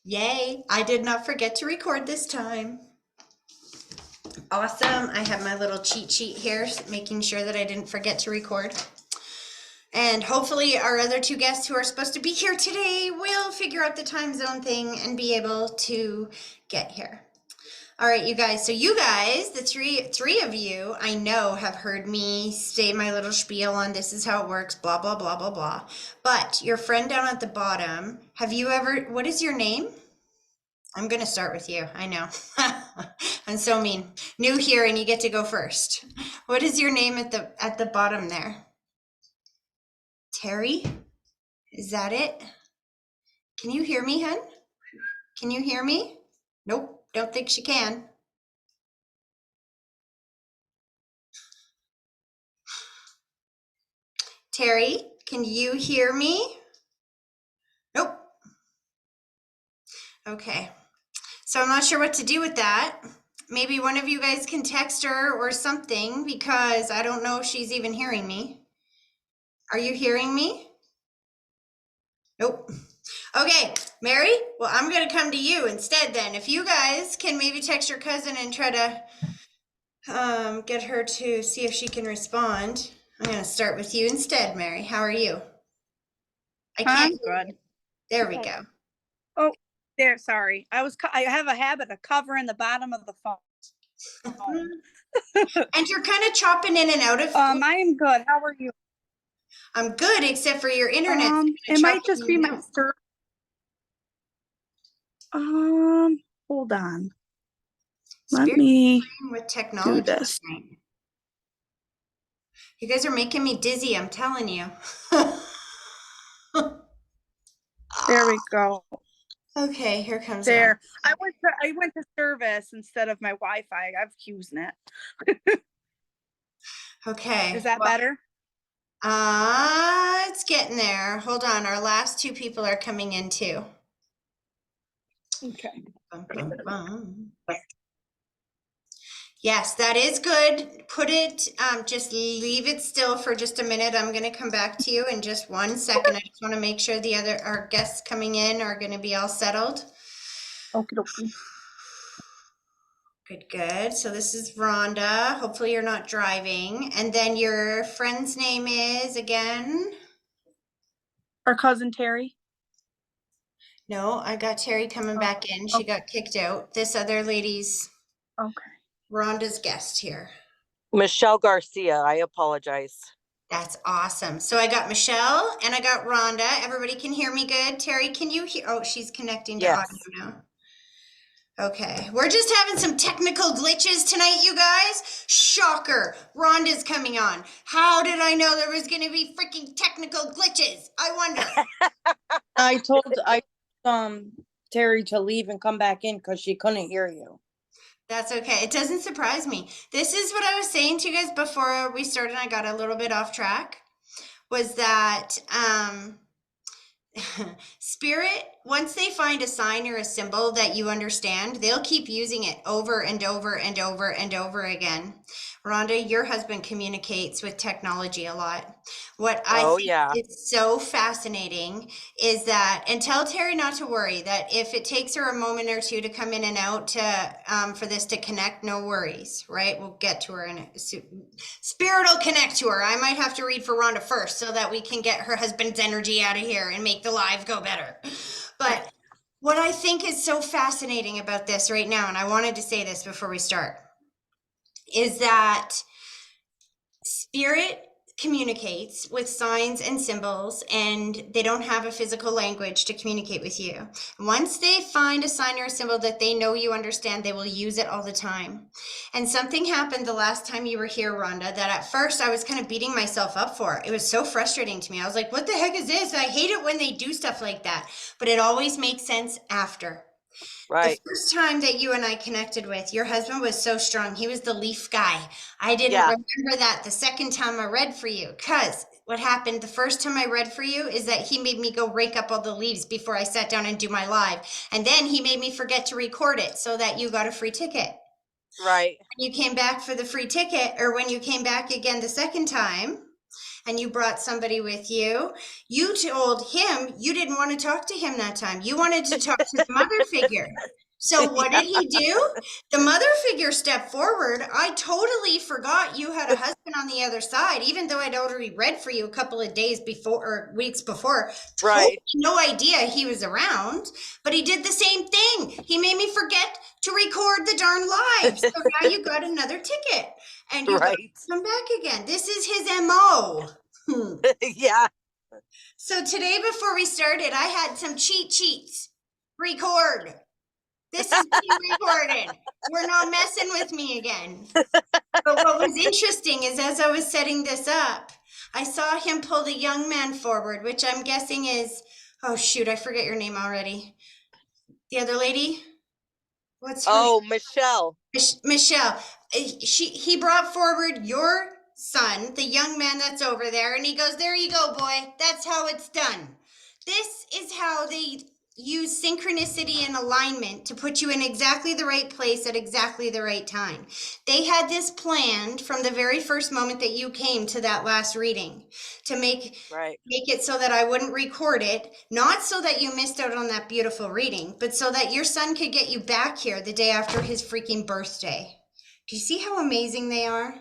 Yay, I did not forget to record this time. Awesome. I have my little cheat sheet here, making sure that I didn't forget to record. And hopefully our other two guests who are supposed to be here today will figure out the time zone thing and be able to get here. All right, you guys. So you guys, the three of you, I know have heard me say my little spiel on this is how it works, blah, blah, blah, blah, blah. But your friend down at the bottom, what is your name? I'm going to start with you. I know. I'm so mean. New here and you get to go first. What is your name at the bottom there? Terry? Is that it? Can you hear me, hun? Can you hear me? Nope, don't think she can. Terry, can you hear me? Nope. Okay. So I'm not sure what to do with that. Maybe one of you guys can text her or something because I don't know if she's even hearing me. Are you hearing me? Nope. Okay, Mary, well, I'm going to come to you instead then. If you guys can maybe text your cousin and try to get her to see if she can respond. I'm going to start with you instead, Mary. How are you? I'm good. There we go. Oh, there. Sorry. I have a habit of covering the bottom of the phone. And you're kind of chopping in and out of. I am good. How are you? I'm good, except for your internet. It might just be my service. Hold on. Let me with technology. do this. You guys are making me dizzy, I'm telling you. There we go. Okay, here comes there. I went to service instead of my Wi-Fi. I'm using it. Okay. Is that better? It's getting there. Hold on. Our last two people are coming in too. Okay. Yes, that is good. Put it, just leave it still for just a minute. I'm going to come back to you in just 1 second. I just want to make sure our guests coming in are going to be all settled. Okay. Good. So this is Rhonda. Hopefully you're not driving. And then your friend's name is again? Our cousin Terry. No, I got Terry coming back in. She got kicked out. This other lady's Rhonda's guest here. Michelle Garcia. I apologize. That's awesome. So I got Michelle and I got Rhonda. Everybody can hear me good. Terry, can you hear? Oh, she's connecting to audio now. Okay, we're just having some technical glitches tonight, you guys. Shocker, Rhonda's coming on. How did I know there was going to be freaking technical glitches? I wonder. I told Terry to leave and come back in because she couldn't hear you. That's okay. It doesn't surprise me. This is what I was saying to you guys before we started. I got a little bit off track. Was that Spirit, once they find a sign or a symbol that you understand, they'll keep using it over and over and over and over again. Rhonda, your husband communicates with technology a lot. What I think is so fascinating is that, and tell Terry not to worry, that if it takes her a moment or two to come in and out to for this to connect, no worries, right? We'll get to her and Spirit will connect to her. I might have to read for Rhonda first so that we can get her husband's energy out of here and make the live go better. But what I think is so fascinating about this right now, and I wanted to say this before we start, is that Spirit communicates with signs and symbols, and they don't have a physical language to communicate with you. Once they find a sign or a symbol that they know you understand, they will use it all the time. And something happened the last time you were here, Rhonda, that at first I was kind of beating myself up for. It was so frustrating to me. I was like, what the heck is this? I hate it when they do stuff like that. But it always makes sense after. Right. The first time that you and I connected with, your husband was so strong. He was the leaf guy. I didn't remember that the second time I read for you, because what happened the first time I read for you is that he made me go rake up all the leaves before I sat down and do my live. And then he made me forget to record it so that you got a free ticket. Right. When you came back for the free ticket, or when you came back again the second time, and you brought somebody with you. You told him you didn't want to talk to him that time. You wanted to talk to the mother figure. So what did he do? The mother figure stepped forward. I totally forgot you had a husband on the other side, even though I'd already read for you a couple of days before or weeks before. Totally Right. no idea he was around, but he did the same thing. He made me forget to record the darn live. So now you got another ticket and you got to Right. come back again. This is his MO. Yeah. So today before we started, I had some cheat sheets. Record. This is being recorded. We're not messing with me again. But what was interesting is as I was setting this up, I saw him pull the young man forward, which I'm guessing is, oh shoot, I forget your name already. The other lady? What's her name? Oh, Michelle. Michelle. He brought forward your son, the young man that's over there, and he goes, "There you go, boy. That's how it's done." This is how they use synchronicity and alignment to put you in exactly the right place at exactly the right time. They had this planned from the very first moment that you came to that last reading to make Right. it so that I wouldn't record it, not so that you missed out on that beautiful reading, but so that your son could get you back here the day after his freaking birthday. Do you see how amazing they are?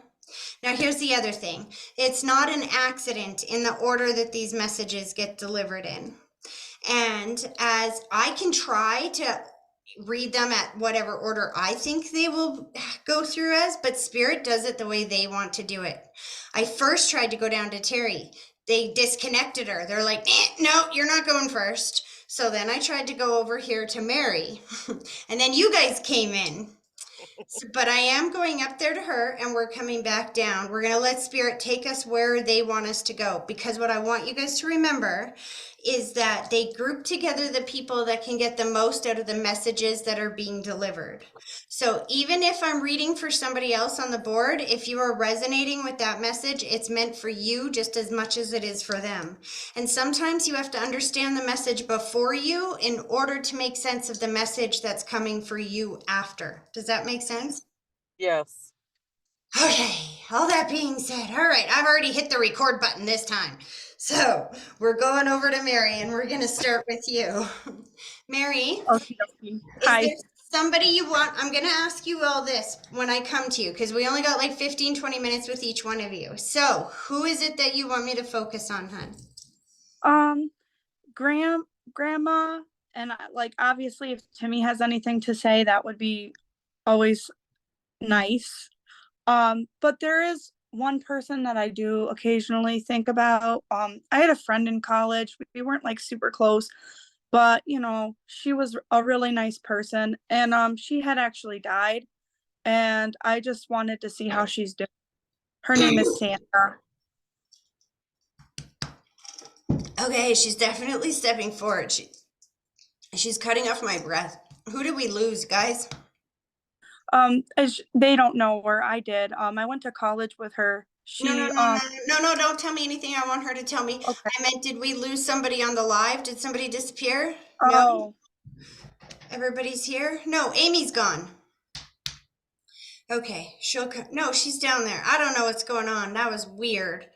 Now, here's the other thing. It's not an accident in the order that these messages get delivered in. And as I can try to read them at whatever order I think they will go through as, but Spirit does it the way they want to do it. I first tried to go down to Terry. They disconnected her. They're like, no, you're not going first. So then I tried to go over here to Mary. And then you guys came in. But I am going up there to her and we're coming back down. We're going to let Spirit take us where they want us to go. Because what I want you guys to remember is that they group together the people that can get the most out of the messages that are being delivered. So even if I'm reading for somebody else on the board, if you are resonating with that message, it's meant for you just as much as it is for them. And sometimes you have to understand the message before you in order to make sense of the message that's coming for you after. Does that make sense? Yes. Okay, all that being said, all right, I've already hit the record button this time. So we're going over to Mary and we're going to start with you. Mary, Okay. is Hi. there somebody you want? I'm going to ask you all this when I come to you because we only got like 15, 20 minutes with each one of you. So who is it that you want me to focus on, hun? Grandma, and like obviously, if Timmy has anything to say, that would be always nice. But there is one person that I do occasionally think about. I had a friend in college. We weren't like super close, but you know, she was a really nice person, and she had actually died, and I just wanted to see how she's doing. Her name is Sandra. Okay, she's definitely stepping forward. She's cutting off my breath. Who did we lose, guys? They don't know where I did. I went to college with her. No, don't tell me anything I want her to tell me. Okay. I meant, did we lose somebody on the live? Did somebody disappear? No? Oh, Everybody's here? No, Amy's gone. Okay, she'll come. No, she's down there. I don't know what's going on. That was weird.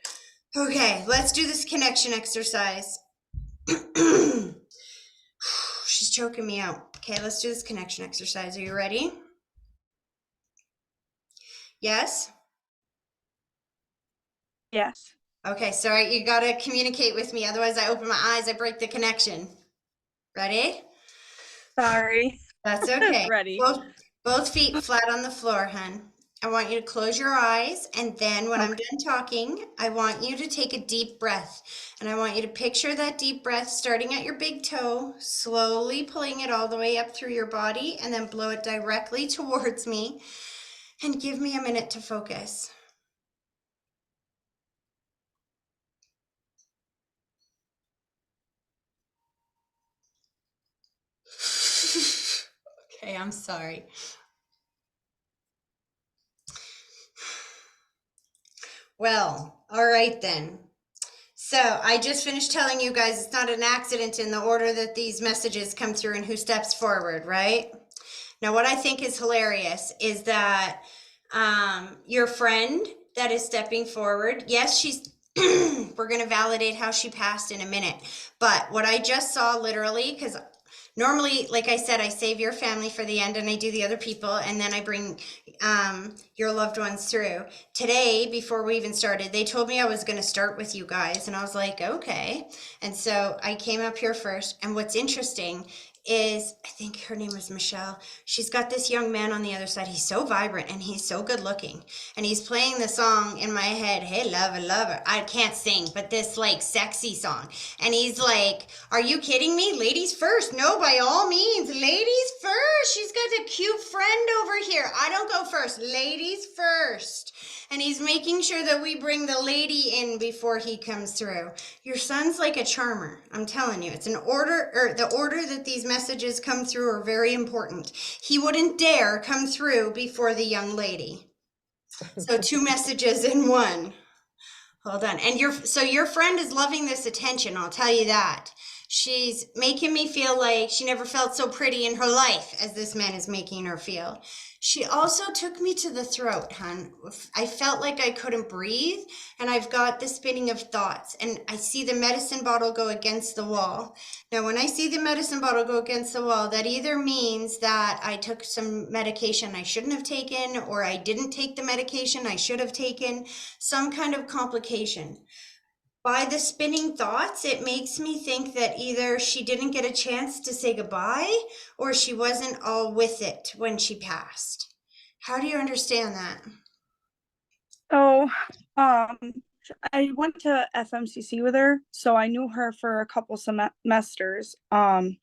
Okay, let's do this connection exercise. She's choking me out. Okay, let's do this connection exercise. Are you ready? Yes? yes. Okay, sorry, you gotta communicate with me. Otherwise, I open my eyes, I break the connection. Ready? Sorry. That's okay. Ready. Both feet flat on the floor, hun. I want you to close your eyes, and then when I'm done talking, I want you to take a deep breath. And I want you to picture that deep breath starting at your big toe, slowly pulling it all the way up through your body, and then blow it directly towards me. And give me a minute to focus. Okay, I'm sorry. Well, all right then. So I just finished telling you guys it's not an accident in the order that these messages come through and who steps forward, right? Now, what I think is hilarious is that your friend that is stepping forward, yes, she's We're going to validate how she passed in a minute. But what I just saw literally, because normally, like I said, I save your family for the end and I do the other people and then I bring your loved ones through. Today, before we even started, they told me I was going to start with you guys and I was like, okay. And so I came up here first. And what's interesting is, I think her name was Michelle. She's got this young man on the other side. He's so vibrant and he's so good looking. And he's playing the song in my head, Hey Lover, Lover. I can't sing, but this like sexy song. And he's like, are you kidding me? Ladies first. No, by all means, ladies first. She's got a cute friend over here. I don't go first. Ladies first. And he's making sure that we bring the lady in before he comes through. Your son's like a charmer. I'm telling you, it's an order, or the order that these messages come through are very important. He wouldn't dare come through before the young lady. So 2 messages in one. Hold on. And your friend is loving this attention, I'll tell you that. She's making me feel like she never felt so pretty in her life as this man is making her feel. She also took me to the throat, hon. I felt like I couldn't breathe, and I've got the spinning of thoughts, and I see the medicine bottle go against the wall. Now, when I see the medicine bottle go against the wall, that either means that I took some medication I shouldn't have taken, or I didn't take the medication I should have taken, some kind of complication. By the spinning thoughts, it makes me think that either she didn't get a chance to say goodbye or she wasn't all with it when she passed. How do you understand that? So, I went to FMCC with her, so I knew her for a couple semesters. And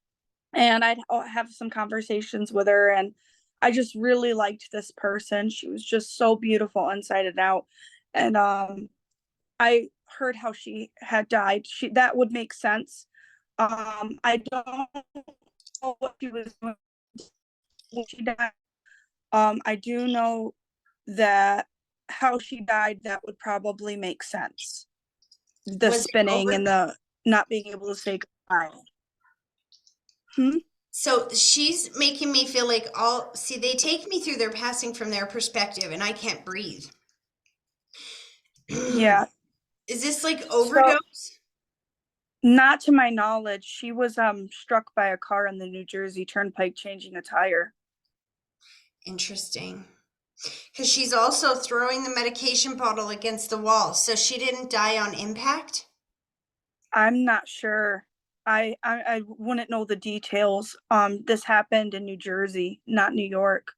I'd have some conversations with her, and I just really liked this person. She was just so beautiful inside and out. And I heard how she had died. That would make sense. I don't know what she was doing when she died. I do know that how she died, that would probably make sense. The Was it spinning over? and the not being able to say goodbye. So she's making me feel like see, they take me through their passing from their perspective and I can't breathe. Yeah. Is this like So, overdose? not to my knowledge. She was struck by a car in the New Jersey Turnpike changing a tire. Interesting. Because she's also throwing the medication bottle against the wall. So she didn't die on impact? I'm not sure. I wouldn't know the details. This happened in New Jersey, not New York.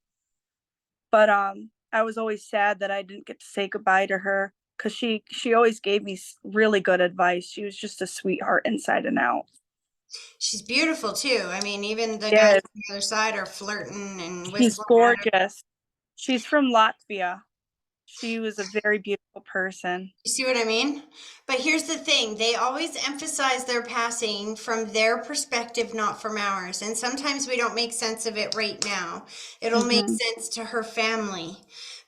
But I was always sad that I didn't get to say goodbye to her because she always gave me really good advice. She was just a sweetheart inside and out. She's beautiful too. I mean, even the guys Yes, on the other side are flirting and she's whistling at her. gorgeous. She's from Latvia. She was a very beautiful person. You see what I mean? But here's the thing, they always emphasize their passing from their perspective, not from ours. And sometimes we don't make sense of it right now. It'll make Hmm. sense to her family.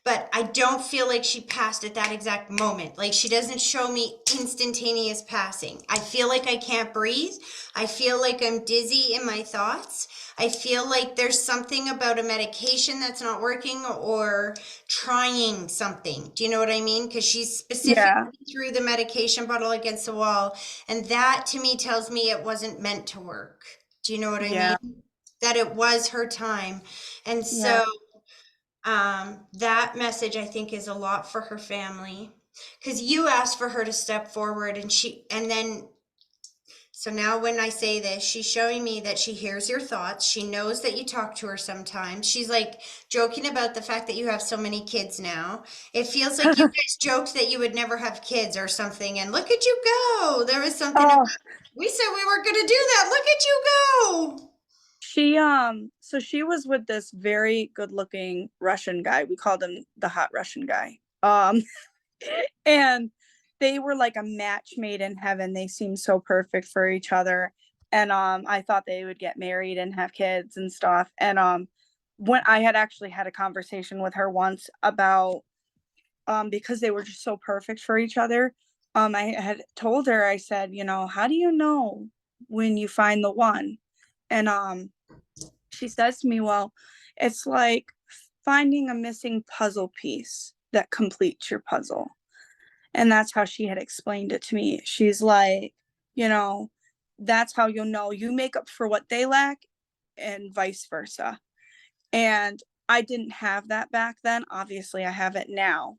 But I don't feel like she passed at that exact moment. Like she doesn't show me instantaneous passing. I feel like I can't breathe. I feel like I'm dizzy in my thoughts. I feel like there's something about a medication that's not working or trying something. Do you know what I mean? Because she's specifically Yeah, threw the medication bottle against the wall. And that to me tells me it wasn't meant to work. Do you know what I yeah, mean? That it was her time. And yeah. so that message I think is a lot for her family. Because you asked for her to step forward and then so now when I say this, she's showing me that she hears your thoughts. She knows that you talk to her sometimes. She's like joking about the fact that you have so many kids now. It feels like you guys joked that you would never have kids or something. And look at you go. There was something about, Oh, we said we weren't going to do that. Look at you go. so she was with this very good looking Russian guy. We called him the hot Russian guy. And they were like a match made in heaven. They seemed so perfect for each other. And I thought they would get married and have kids and stuff. And when I had actually had a conversation with her once about because they were just so perfect for each other. I had told her, I said, how do you know when you find the one? And she says to me, well, it's like finding a missing puzzle piece that completes your puzzle. And that's how she had explained it to me. She's like, you know, that's how you'll know you make up for what they lack and vice versa. And I didn't have that back then. Obviously, I have it now.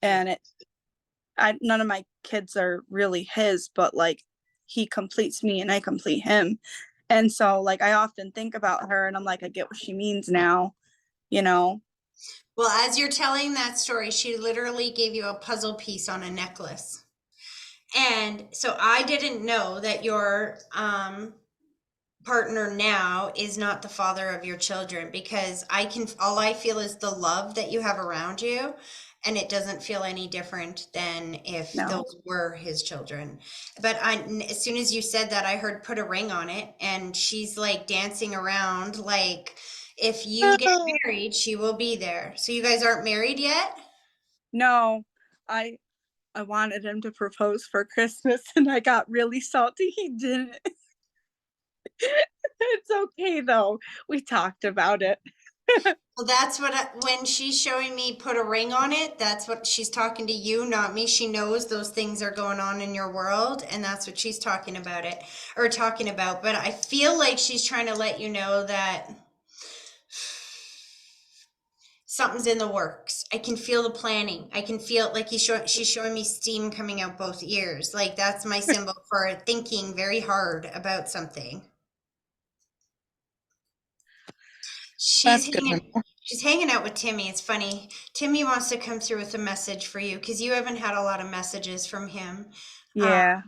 And none of my kids are really his, but like he completes me and I complete him. And so like I often think about her and I'm like, I get what she means now, you know. Well, as you're telling that story, she literally gave you a puzzle piece on a necklace. And so I didn't know that your partner now is not the father of your children, because all I feel is the love that you have around you, and it doesn't feel any different than if No. those were his children. But as soon as you said that, I heard put a ring on it, and she's like dancing around like, if you get married, she will be there. So you guys aren't married yet? No, I I wanted him to propose for Christmas and I got really salty he didn't. It's okay though. We talked about it. Well, that's what when she's showing me put a ring on it, that's what she's talking to you, not me. She knows those things are going on in your world, and that's what she's talking about it or talking about. But I feel like she's trying to let you know that something's in the works. I can feel the planning. I can feel like she's showing me steam coming out both ears. Like that's my symbol for thinking very hard about something. That's She's good. she's hanging out with Timmy. It's funny. Timmy wants to come through with a message for you because you haven't had a lot of messages from him. Yeah.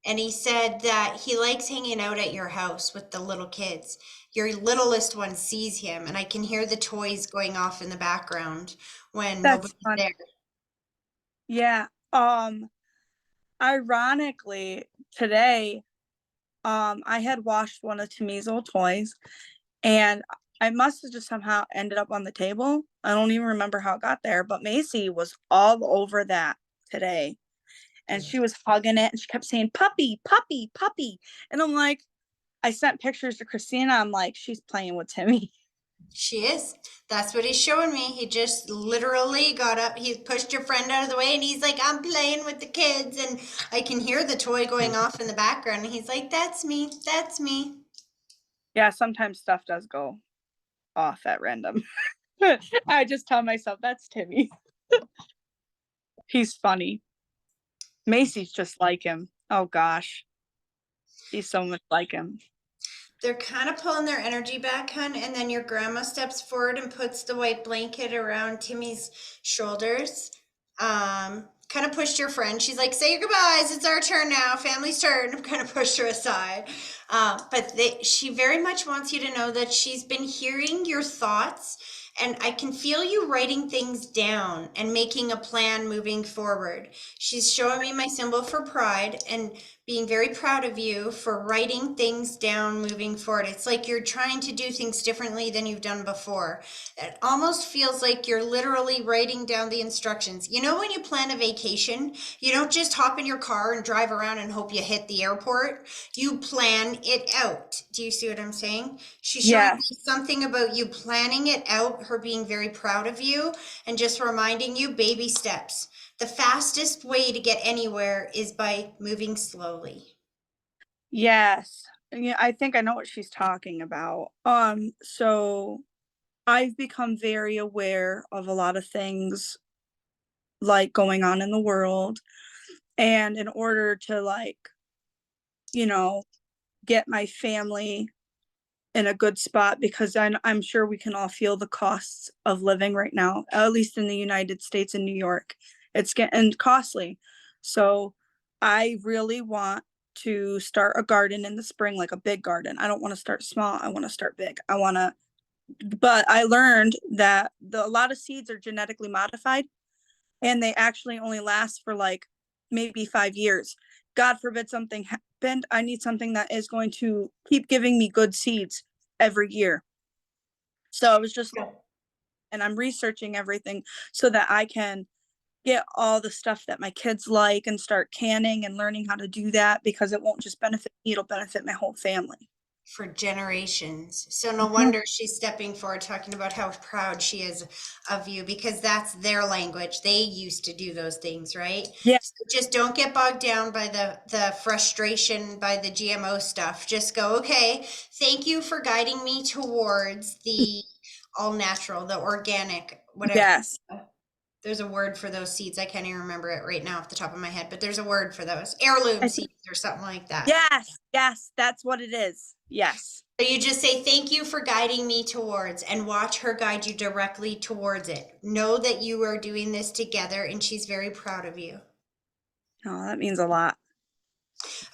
And he said that he likes hanging out at your house with the little kids. Your littlest one sees him, and I can hear the toys going off in the background when That's nobody's fun. there. Yeah. Ironically, today, I had washed one of Timmy's old toys and I must have just somehow ended up on the table. I don't even remember how it got there, but Macy was all over that today. And she was hugging it and she kept saying, puppy, puppy, puppy. And I'm like, I sent pictures to Christina. I'm like, she's playing with Timmy. She is. That's what he's showing me. He just literally got up. He pushed your friend out of the way and he's like, I'm playing with the kids. And I can hear the toy going off in the background. And he's like, that's me. That's me. Yeah, sometimes stuff does go off at random. I just tell myself that's Timmy. He's funny. Macy's just like him. Oh gosh. She's so much like him. They're kind of pulling their energy back, hun. And then your grandma steps forward and puts the white blanket around Timmy's shoulders. Kind of pushed your friend. She's like, say your goodbyes. It's our turn now. Family's turn. Kind of pushed her aside. She very much wants you to know that she's been hearing your thoughts. And I can feel you writing things down and making a plan moving forward. She's showing me my symbol for pride and being very proud of you for writing things down moving forward. It's like you're trying to do things differently than you've done before. It almost feels like you're literally writing down the instructions. You know, when you plan a vacation, you don't just hop in your car and drive around and hope you hit the airport. You plan it out. Do you see what I'm saying? She's showing Yes. me something about you planning it out, her being very proud of you, and just reminding you baby steps. The fastest way to get anywhere is by moving slowly. Yes. Yeah, I think I know what she's talking about. So I've become very aware of a lot of things like going on in the world. And in order to like, you know, get my family in a good spot, because I'm sure we can all feel the costs of living right now, at least in the United States and New York. It's getting costly. So I really want to start a garden in the spring, like a big garden. I don't want to start small. I want to start big. But I learned that a lot of seeds are genetically modified and they actually only last for like maybe 5 years. God forbid something happened. I need something that is going to keep giving me good seeds every year. So I was just, and I'm researching everything so that I can get all the stuff that my kids like and start canning and learning how to do that, because it won't just benefit me, it'll benefit my whole family. for generations. So no wonder she's stepping forward, talking about how proud she is of you, because that's their language. They used to do those things, right? Yeah. So just don't get bogged down by the frustration by the GMO stuff. Just go, okay, thank you for guiding me towards the all natural, the organic, whatever. Yes. There's a word for those seeds. I can't even remember it right now off the top of my head, but there's a word for those. Heirloom seeds or something like that. Yes. Yes. That's what it is. Yes. So you just say, thank you for guiding me towards, and watch her guide you directly towards it. Know that you are doing this together, and she's very proud of you. Oh, that means a lot.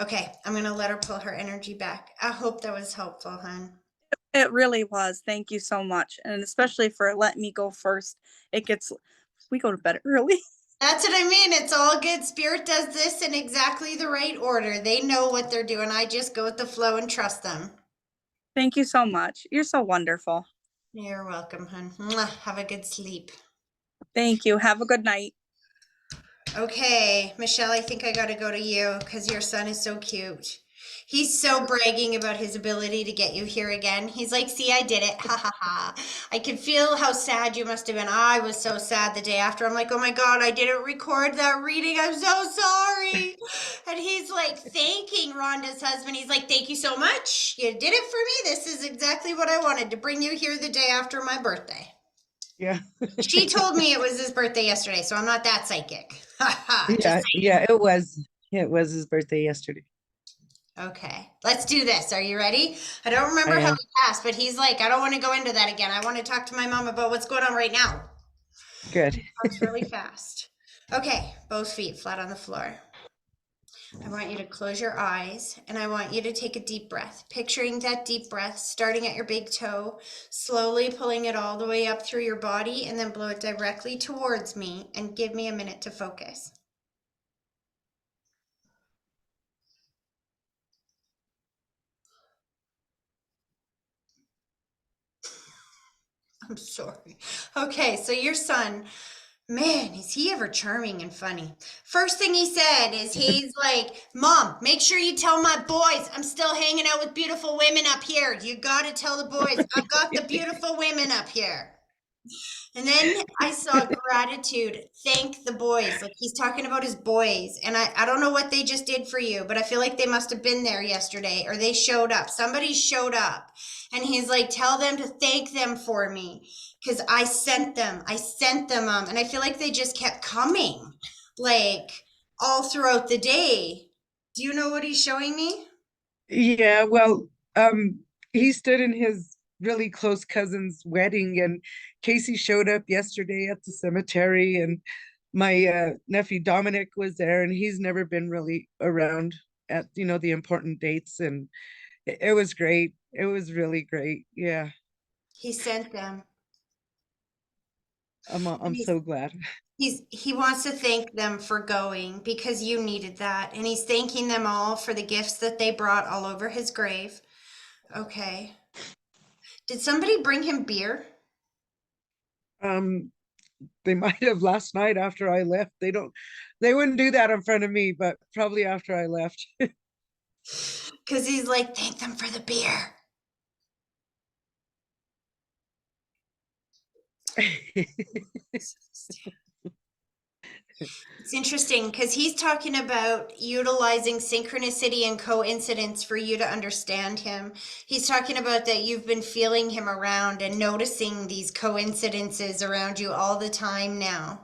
Okay, I'm going to let her pull her energy back. I hope that was helpful, hon. It really was. Thank you so much. And especially for letting me go first. We go to bed early. That's what I mean. It's all good. Spirit does this in exactly the right order. They know what they're doing. I just go with the flow and trust them. Thank you so much. You're so wonderful. You're welcome, hon. Mwah. Have a good sleep. Thank you. Have a good night. Okay, Michelle, I think I got to go to you because your son is so cute. He's so bragging about his ability to get you here again. He's like, see, I did it. Ha ha ha. I could feel how sad you must have been. I was so sad the day after. I'm like, oh my God, I didn't record that reading. I'm so sorry. And he's like thanking Rhonda's husband. He's like, thank you so much. You did it for me. This is exactly what I wanted, to bring you here the day after my birthday. Yeah. She told me it was his birthday yesterday, so I'm not that psychic. Ha ha. Yeah, it was. It was his birthday yesterday. Okay, let's do this. Are you ready? I don't remember I how am. he passed, but he's like, I don't want to go into that again. I want to talk to my mom about what's going on right now. Good. Talks really fast. Okay, both feet flat on the floor. I want you to close your eyes and I want you to take a deep breath, picturing that deep breath starting at your big toe, slowly pulling it all the way up through your body, and then blow it directly towards me, and give me a minute to focus. I'm sorry. Okay, so your son, man, is he ever charming and funny. First thing he said is he's like, Mom, make sure you tell my boys I'm still hanging out with beautiful women up here. You got to tell the boys I've got the beautiful women up here. And then I saw gratitude. Thank the boys. Like he's talking about his boys. And I don't know what they just did for you, but I feel like they must have been there yesterday, or they showed up. Somebody showed up. And he's like, tell them to thank them for me, because I sent them. I sent them. And I feel like they just kept coming, like all throughout the day. Do you know what he's showing me? Yeah, well, he stood in his really close cousin's wedding, and Casey showed up yesterday at the cemetery, and my nephew Dominic was there, and he's never been really around at, the important dates, and it was great. It was really great. Yeah, He sent them. I'm so glad. He wants to thank them for going because you needed that. And he's thanking them all for the gifts that they brought all over his grave. Okay. Did somebody bring him beer? Um, they might have last night after I left. They wouldn't do that in front of me, but probably after I left. Because he's like, thank them for the beer. It's interesting because he's talking about utilizing synchronicity and coincidence for you to understand him. He's talking about that you've been feeling him around and noticing these coincidences around you all the time now.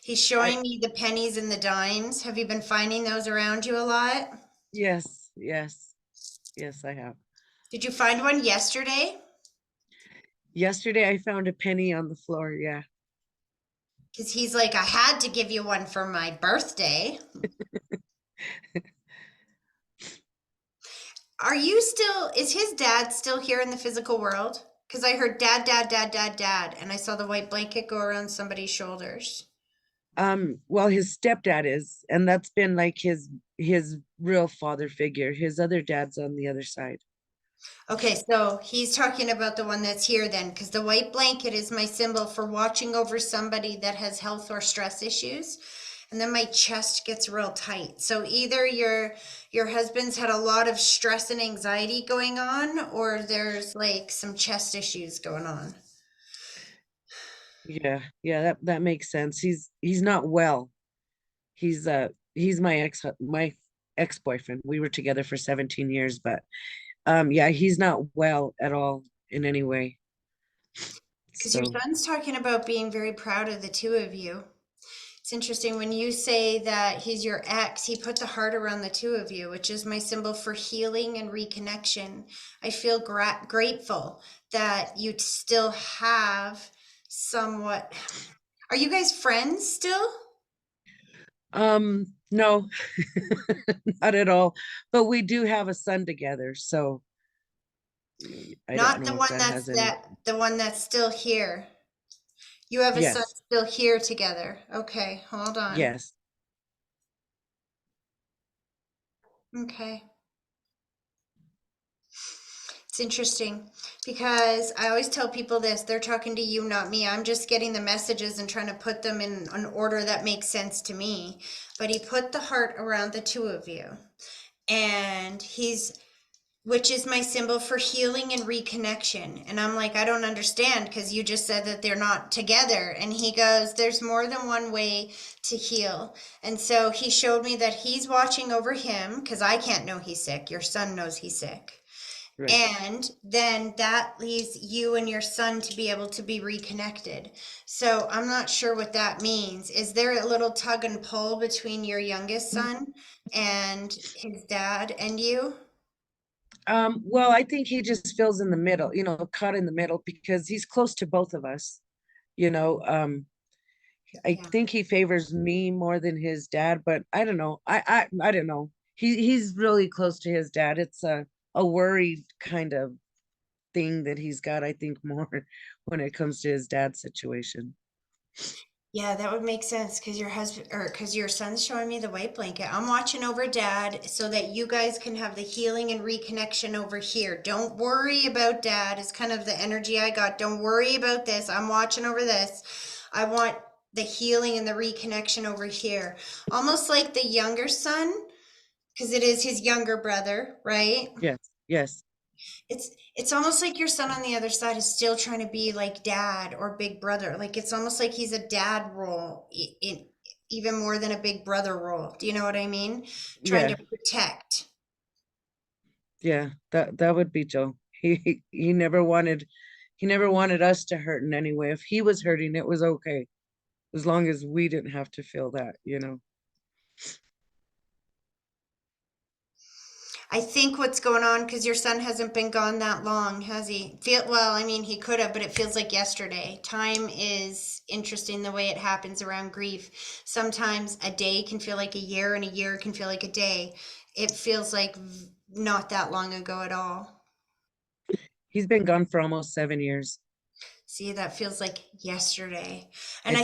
He's showing me the pennies and the dimes. Have you been finding those around you a lot? Yes, yes, yes, I have. Did you find one yesterday? Yesterday I found a penny on the floor. Yeah. Because he's like, I had to give you one for my birthday. Is his dad still here in the physical world? Because I heard dad, dad, dad, dad, dad, and I saw the white blanket go around somebody's shoulders. Well, his stepdad is, and that's been like his real father figure. His other dad's on the other side. Okay, so he's talking about the one that's here then, because the white blanket is my symbol for watching over somebody that has health or stress issues. and then my chest gets real tight. So either your husband's had a lot of stress and anxiety going on, or there's like some chest issues going on. Yeah, yeah, that makes sense. He's not well. He's my ex-boyfriend. We were together for 17 years, but yeah, he's not well at all in any way. Because your So son's talking about being very proud of the two of you. It's interesting when you say that he's your ex, he put the heart around the two of you, which is my symbol for healing and reconnection. I feel grateful that you still have somewhat. Are you guys friends still? no, not at all. But we do have a son together, so I don't Not know if that has any. the one that's still here. You have a son Yes, still here together. Okay, hold on. yes. Okay. It's interesting because I always tell people this, they're talking to you, not me. I'm just getting the messages and trying to put them in an order that makes sense to me. But he put the heart around the two of you. And which is my symbol for healing and reconnection. And I'm like, I don't understand because you just said that they're not together. And he goes, there's more than one way to heal. And so he showed me that he's watching over him because I can't know he's sick. Your son knows he's sick. Right. And then that leaves you and your son to be able to be reconnected. So I'm not sure what that means. Is there a little tug and pull between your youngest son and his dad and you? Well, I think he just feels in the middle, caught in the middle because he's close to both of us, you know. I Yeah. think he favors me more than his dad, but I don't know. I don't know. He's really close to his dad. It's a worried kind of thing that he's got, I think, more when it comes to his dad's situation. Yeah, that would make sense because your husband or because your son's showing me the white blanket. I'm watching over dad so that you guys can have the healing and reconnection over here. Don't worry about dad, is kind of the energy I got. Don't worry about this. I'm watching over this. I want the healing and the reconnection over here. Almost like the younger son, because it is his younger brother, right? Yes, yes, It's almost like your son on the other side is still trying to be like dad or big brother. Like it's almost like he's a dad role in even more than a big brother role. Do you know what I mean? Trying yeah, to protect. yeah. That would be Joe. He never wanted us to hurt in any way. If he was hurting, it was okay, as long as we didn't have to feel that. I think what's going on because your son hasn't been gone that long, has he? Well, I mean, he could have, but it feels like yesterday. Time is interesting the way it happens around grief. Sometimes a day can feel like a year, and a year can feel like a day. It feels like not that long ago at all. He's been gone for almost 7 years. See, that feels like yesterday. And It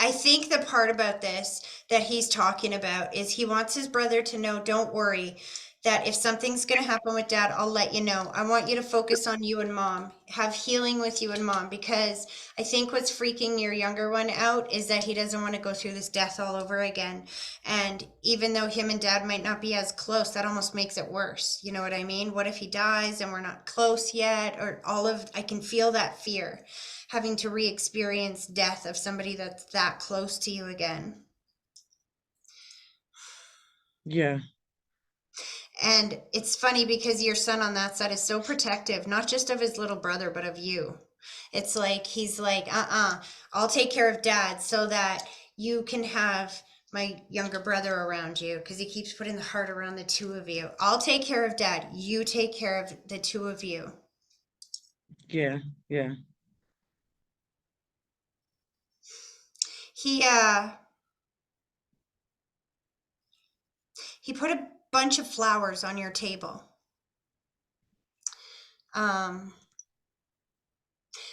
I think does. the part about this that he's talking about is he wants his brother to know, don't worry, that if something's going to happen with dad, I'll let you know. I want you to focus on you and mom. Have healing with you and mom because I think what's freaking your younger one out is that he doesn't want to go through this death all over again. And even though him and dad might not be as close, that almost makes it worse. You know what I mean? What if he dies and we're not close yet? Or I can feel that fear having to re-experience death of somebody that's that close to you again. Yeah, And it's funny because your son on that side is so protective, not just of his little brother, but of you. It's like he's like, I'll take care of dad so that you can have my younger brother around you because he keeps putting the heart around the two of you. I'll take care of dad. You take care of the two of you. yeah, yeah. He uh he put a bunch of flowers on your table. Um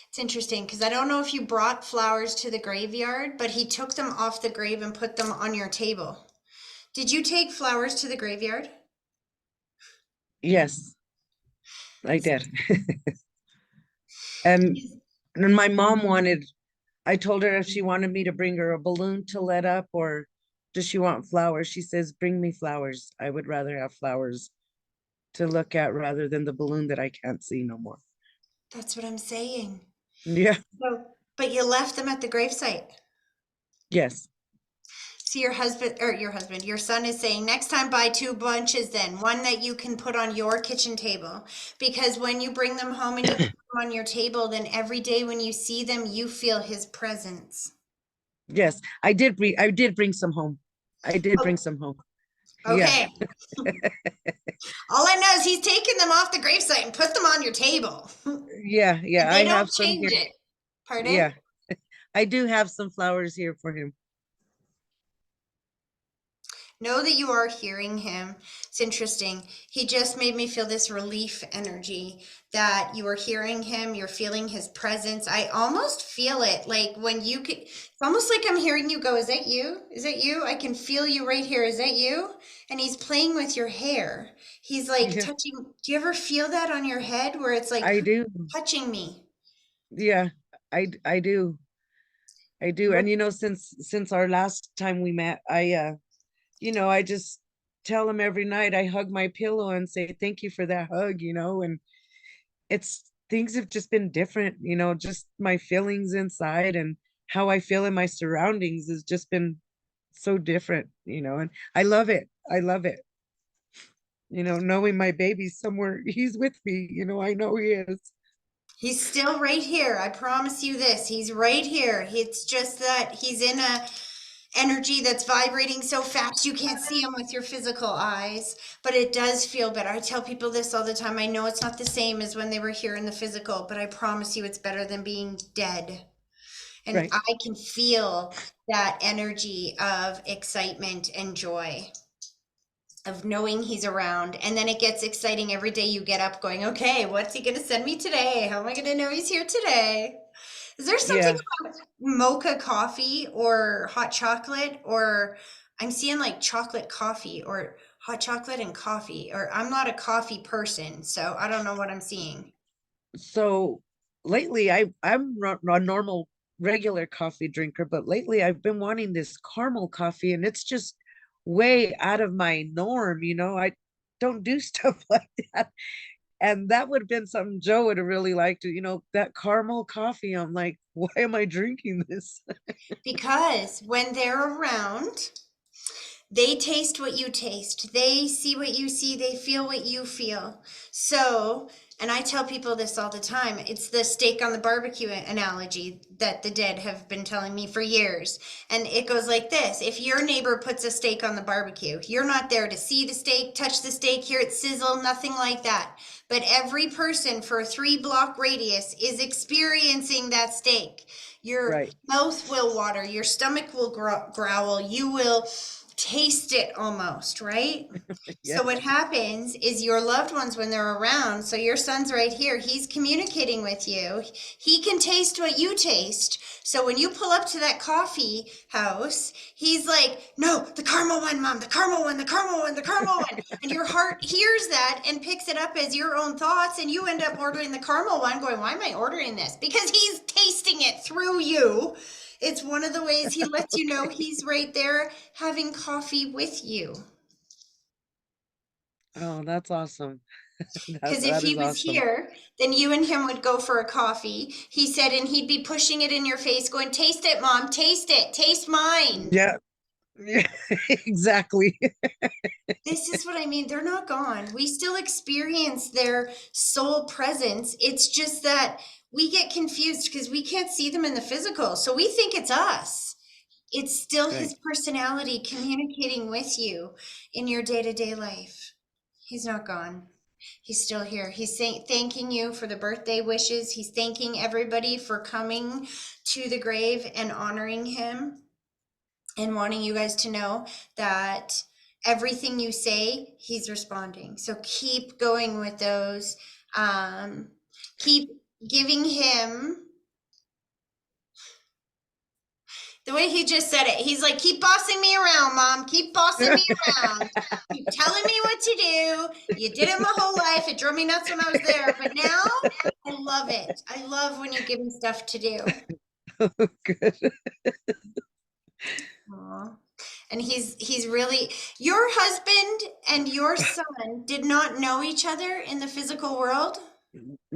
It's interesting because I don't know if you brought flowers to the graveyard, but he took them off the grave and put them on your table. Did you take flowers to the graveyard? Yes, I did. And my mom I told her if she wanted me to bring her a balloon to let up or does she want flowers? She says, bring me flowers. I would rather have flowers to look at rather than the balloon that I can't see no more. That's what I'm saying. Yeah. So, but you left them at the gravesite. Yes. So your son is saying next time buy 2 bunches then, one that you can put on your kitchen table. Because when you bring them home and you put them on your table, then every day when you see them, you feel his presence. Yes. I did bring some home. I did bring Oh, some home. Yeah. okay. All I know is he's taken them off the gravesite and put them on your table. Yeah. Yeah. I They have don't some change here. it. Pardon? Yeah. I do have some flowers here for him. Know that you are hearing him. It's interesting. He just made me feel this relief energy that you are hearing him. You're feeling his presence. I almost feel it like when you could, it's almost like I'm hearing you go, is that you? Is that you? I can feel you right here. Is that you? And he's playing with your hair. He's like Yeah. touching. Do you ever feel that on your head where it's like I do. touching me? Yeah. I do. I do. And since our last time we met, I just tell him every night, I hug my pillow and say thank you for that hug, and it's things have just been different, just my feelings inside and how I feel in my surroundings has just been so different, and I love it. I love it. Knowing my baby somewhere, he's with me, I know he is. He's still right here. I promise you this. He's right here. It's just that he's in a energy that's vibrating so fast you can't see him with your physical eyes, but it does feel better. I tell people this all the time. I know it's not the same as when they were here in the physical, but I promise you it's better than being dead. And Right. I can feel that energy of excitement and joy of knowing he's around. And then it gets exciting every day you get up going, okay, what's he going to send me today? How am I going to know he's here today? Is there something Yeah. about mocha coffee or hot chocolate, or I'm seeing like chocolate coffee or hot chocolate and coffee, or I'm not a coffee person, so I don't know what I'm seeing. So lately I'm a normal regular coffee drinker, but lately I've been wanting this caramel coffee and it's just way out of my norm, I don't do stuff like that. And that would have been something Joe would have really liked to, that caramel coffee. I'm like, why am I drinking this? Because when they're around, they taste what you taste. They see what you see. They feel what you feel. So, and I tell people this all the time. It's the steak on the barbecue analogy that the dead have been telling me for years. And it goes like this. If your neighbor puts a steak on the barbecue, you're not there to see the steak, touch the steak, hear it sizzle, nothing like that. But every person for a 3-block radius is experiencing that steak. Your Right. mouth will water, your stomach will growl, you will taste it almost, right? Yeah. So what happens is your loved ones, when they're around, so your son's right here, he's communicating with you. He can taste what you taste. So when you pull up to that coffee house, he's like, no, the caramel one, mom, the caramel one, the caramel one, the caramel one. And your heart hears that and picks it up as your own thoughts. And you end up ordering the caramel one going, why am I ordering this? Because he's tasting it through you. It's one of the ways he lets you know he's right there having coffee with you. Oh, that's awesome. Because if That he is was awesome. here, then you and him would go for a coffee. He said, and he'd be pushing it in your face, going, taste it, mom, taste it, taste mine. Yeah. Yeah, exactly. This is what I mean. They're not gone. We still experience their soul presence. It's just that we get confused because we can't see them in the physical. So we think it's us. It's still Right. his personality communicating with you in your day-to-day life. He's not gone. He's still here. He's thanking you for the birthday wishes. He's thanking everybody for coming to the grave and honoring him and wanting you guys to know that everything you say, he's responding. So keep going with those. Keep giving him the way he just said it. He's like, keep bossing me around, mom. Keep bossing me around. Keep telling me what to do. You did it my whole life. It drove me nuts when I was there. But now I love it. I love when you give him stuff to do. Good. Aw. And he's really, your husband and your son did not know each other in the physical world?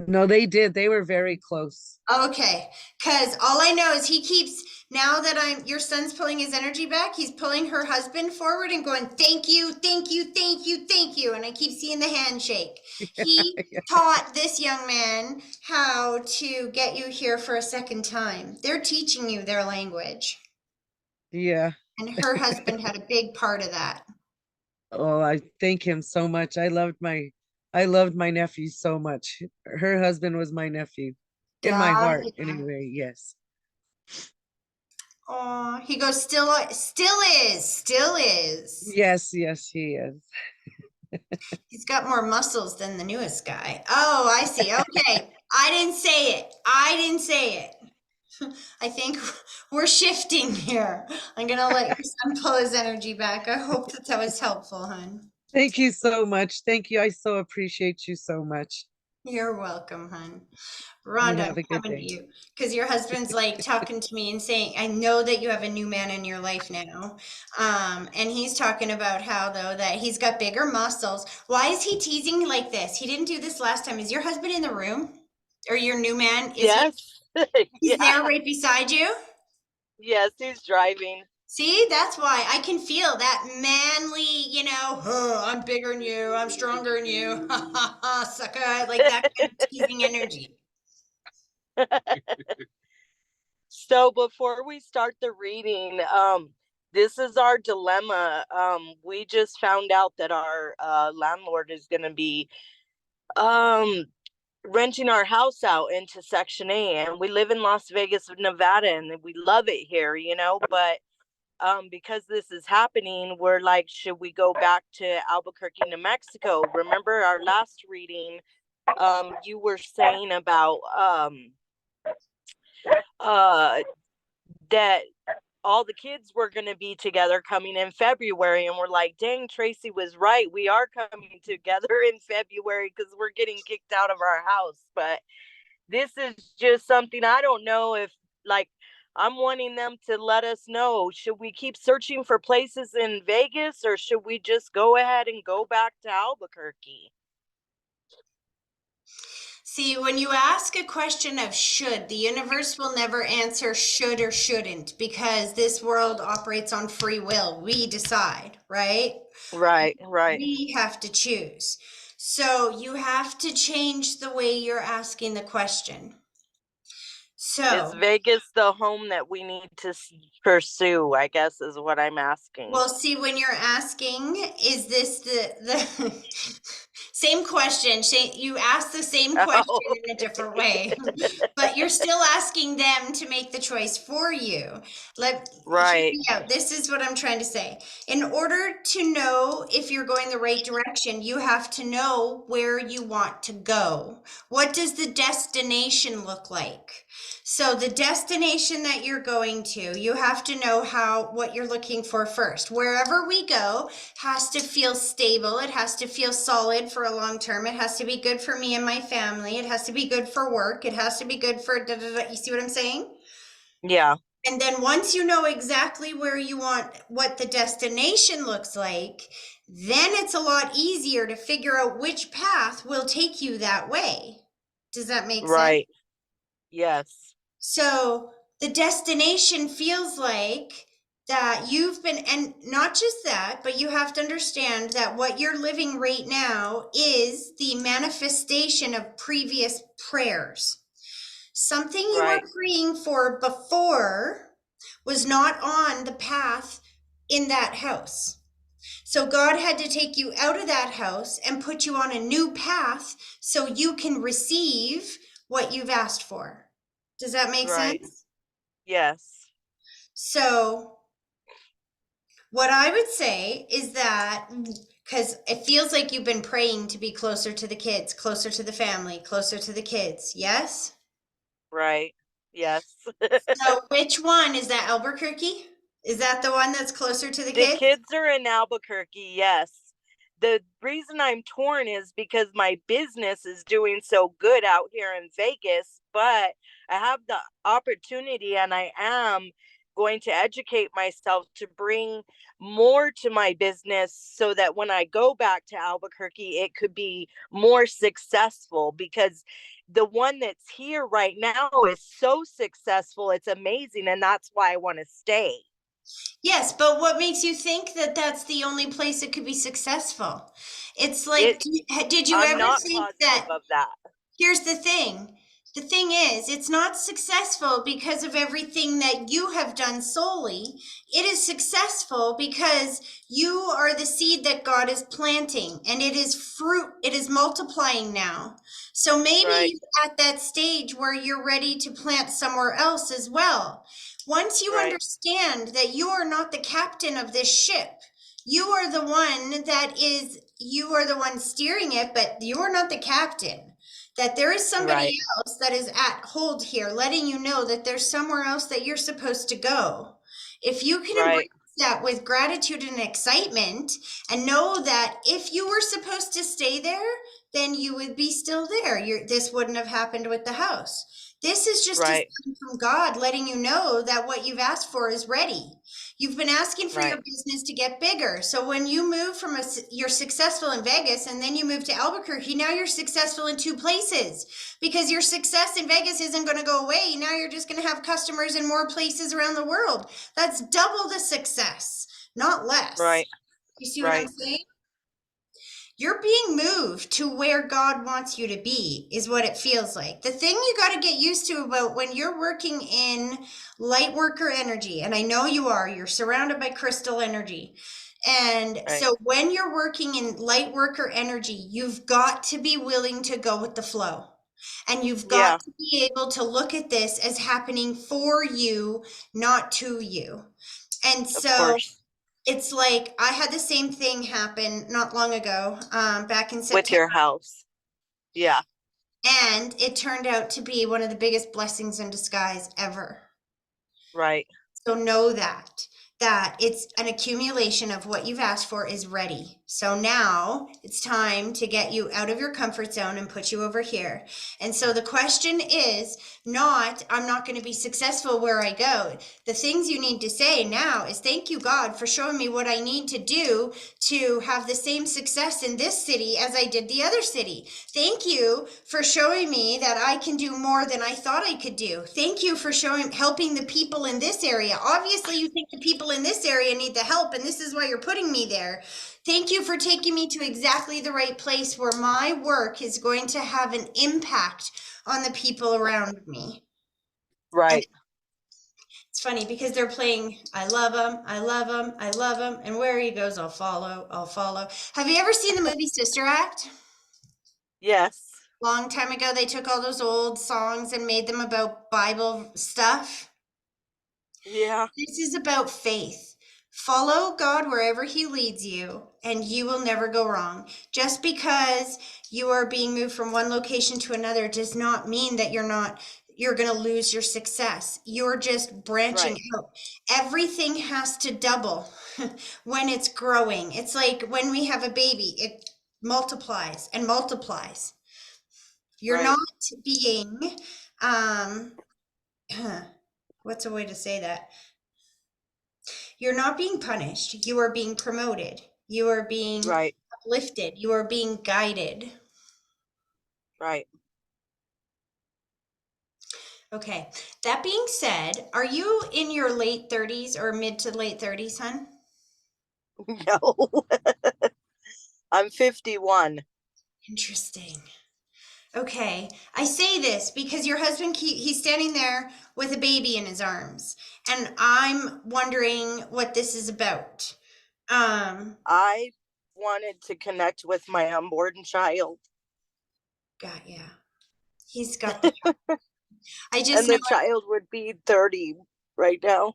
No, they did. They were very close. Okay, because all I know is he keeps, now that your son's pulling his energy back, he's pulling her husband forward and going, thank you, thank you, thank you, thank you. And I keep seeing the handshake. He taught this young man how to get you here for a second time. They're teaching you their language. Yeah. And her husband had a big part of that. Oh, I thank him so much. I loved my nephew so much. Her husband was my nephew. In my heart, Yeah. anyway, yes. Oh, he goes, still is. Yes, yes, he is. He's got more muscles than the newest guy. Oh, I see. Okay. I didn't say it. I didn't say it. I think we're shifting here. I'm going to let your son pull his energy back. I hope that was helpful, hon. Thank you so much. Thank you. I so appreciate you so much. You're welcome, hon. You Rhonda, I'm have a good coming to day. you because your husband's like talking to me and saying, I know that you have a new man in your life now. And he's talking about how, though, that he's got bigger muscles. Why is he teasing like this? He didn't do this last time. Is your husband in the room? Or your new man? Is he? Yes. He's Yeah. there right beside you? Yes, he's driving. See, that's why I can feel that manly, oh, I'm bigger than you, I'm stronger than you, ha ha ha, sucker, like that kind of teasing energy. So before we start the reading, this is our dilemma. We just found out that our landlord is going to be um renting our house out into Section A, and we live in Las Vegas, Nevada, and we love it here, but because this is happening, we're like, should we go back to Albuquerque, New Mexico? Remember our last reading, you were saying about uh that all the kids were going to be together coming in February, and we're like, dang, Tracy was right, we are coming together in February because we're getting kicked out of our house. But this is just something, I don't know if, like, I'm wanting them to let us know, should we keep searching for places in Vegas, or should we just go ahead and go back to Albuquerque? See, when you ask a question of should, the universe will never answer should or shouldn't because this world operates on free will. We decide, right? Right. We have to choose. So you have to change the way you're asking the question. Is So, Vegas the home that we need to pursue, I guess, is what I'm asking. well, see, when you're asking, is this the same question? You ask the same question Oh, in a different way, but you're still asking them to make the choice for you. Hear right. me out. This is what I'm trying to say. In order to know if you're going the right direction, you have to know where you want to go. What does the destination look like? So the destination that you're going to, you have to know what you're looking for first. Wherever we go has to feel stable. It has to feel solid for a long term. It has to be good for me and my family. It has to be good for work. It has to be good for da, da, da. You see what I'm saying? Yeah. And then once you know exactly where you want, what the destination looks like, then it's a lot easier to figure out which path will take you that way. Does that make sense? Right. Yes. So the destination feels like that you've been, and not just that, but you have to understand that what you're living right now is the manifestation of previous prayers. Something you were Right. praying for before was not on the path in that house. So God had to take you out of that house and put you on a new path so you can receive what you've asked for. Does that make Right. sense? Yes. So what I would say is that, because it feels like you've been praying to be closer to the kids, closer to the family, closer to the kids. Yes? Right. Yes. So which one is that, Albuquerque? Is that the one that's closer to the The kids? kids are in Albuquerque, yes. The reason I'm torn is because my business is doing so good out here in Vegas, but I have the opportunity, and I am going to educate myself to bring more to my business so that when I go back to Albuquerque, it could be more successful, because the one that's here right now is so successful. It's amazing. And that's why I want to stay. Yes, but what makes you think that that's the only place it could be successful? It's like, did you I'm ever not think positive that? of that. Here's the thing. The thing is, it's not successful because of everything that you have done solely. It is successful because you are the seed that God is planting, and it is fruit. It is multiplying now. So maybe Right. you're at that stage where you're ready to plant somewhere else as well. Once you Right. understand that you are not the captain of this ship, you are the one you are the one steering it, but you are not the captain. That there is somebody Right. else that is at hold here, letting you know that there's somewhere else that you're supposed to go. If you can embrace Right. that with gratitude and excitement, and know that if you were supposed to stay there, then you would be still there. This wouldn't have happened with the house. This is just a Right. sign from God letting you know that what you've asked for is ready. You've been asking for your Right. business to get bigger. So when you move from you're successful in Vegas and then you move to Albuquerque, now you're successful in two places, because your success in Vegas isn't going to go away. Now you're just going to have customers in more places around the world. That's double the success, not less. Right. You see what I'm Right. saying? You're being moved to where God wants you to be, is what it feels like. The thing you got to get used to about when you're working in light worker energy, and I know you're surrounded by crystal energy. And Right. so when you're working in light worker energy, you've got to be willing to go with the flow. And you've Yeah. got to be able to look at this as happening for you, not to you. And Of so course. it's like I had the same thing happen not long ago, back in With September, your house. Yeah. and it turned out to be one of the biggest blessings in disguise ever. Right. So know that it's an accumulation of what you've asked for is ready. So now it's time to get you out of your comfort zone and put you over here. And so the question is not, I'm not going to be successful where I go. The things you need to say now is, thank you, God, for showing me what I need to do to have the same success in this city as I did the other city. Thank you for showing me that I can do more than I thought I could do. Thank you for helping the people in this area. Obviously, you think the people in this area need the help, and this is why you're putting me there. Thank you for taking me to exactly the right place where my work is going to have an impact on the people around me. Right. And it's funny because they're playing I love him, I love him, I love him, and where he goes, I'll follow, I'll follow. Have you ever seen the movie Sister Act? Yes. Long time ago, they took all those old songs and made them about Bible stuff. Yeah. This is about faith. Follow God wherever He leads you, and you will never go wrong. Just because you are being moved from one location to another does not mean that you're going to lose your success. You're just branching Right. out. Everything has to double when it's growing. It's like when we have a baby, it multiplies and multiplies. You're Right. not being, um, what's a way to say that? You're not being punished. You are being promoted. You are being Right. uplifted. You are being guided. Right. Okay. That being said, are you in your late 30s or mid to late 30s, hon? No. I'm 51. Interesting. Okay. I say this because your husband, he's standing there with a baby in his arms, and I'm wondering what this is about. I wanted to connect with my unborn child. Got ya. He's got the. I just And know. the child would be 30 right now.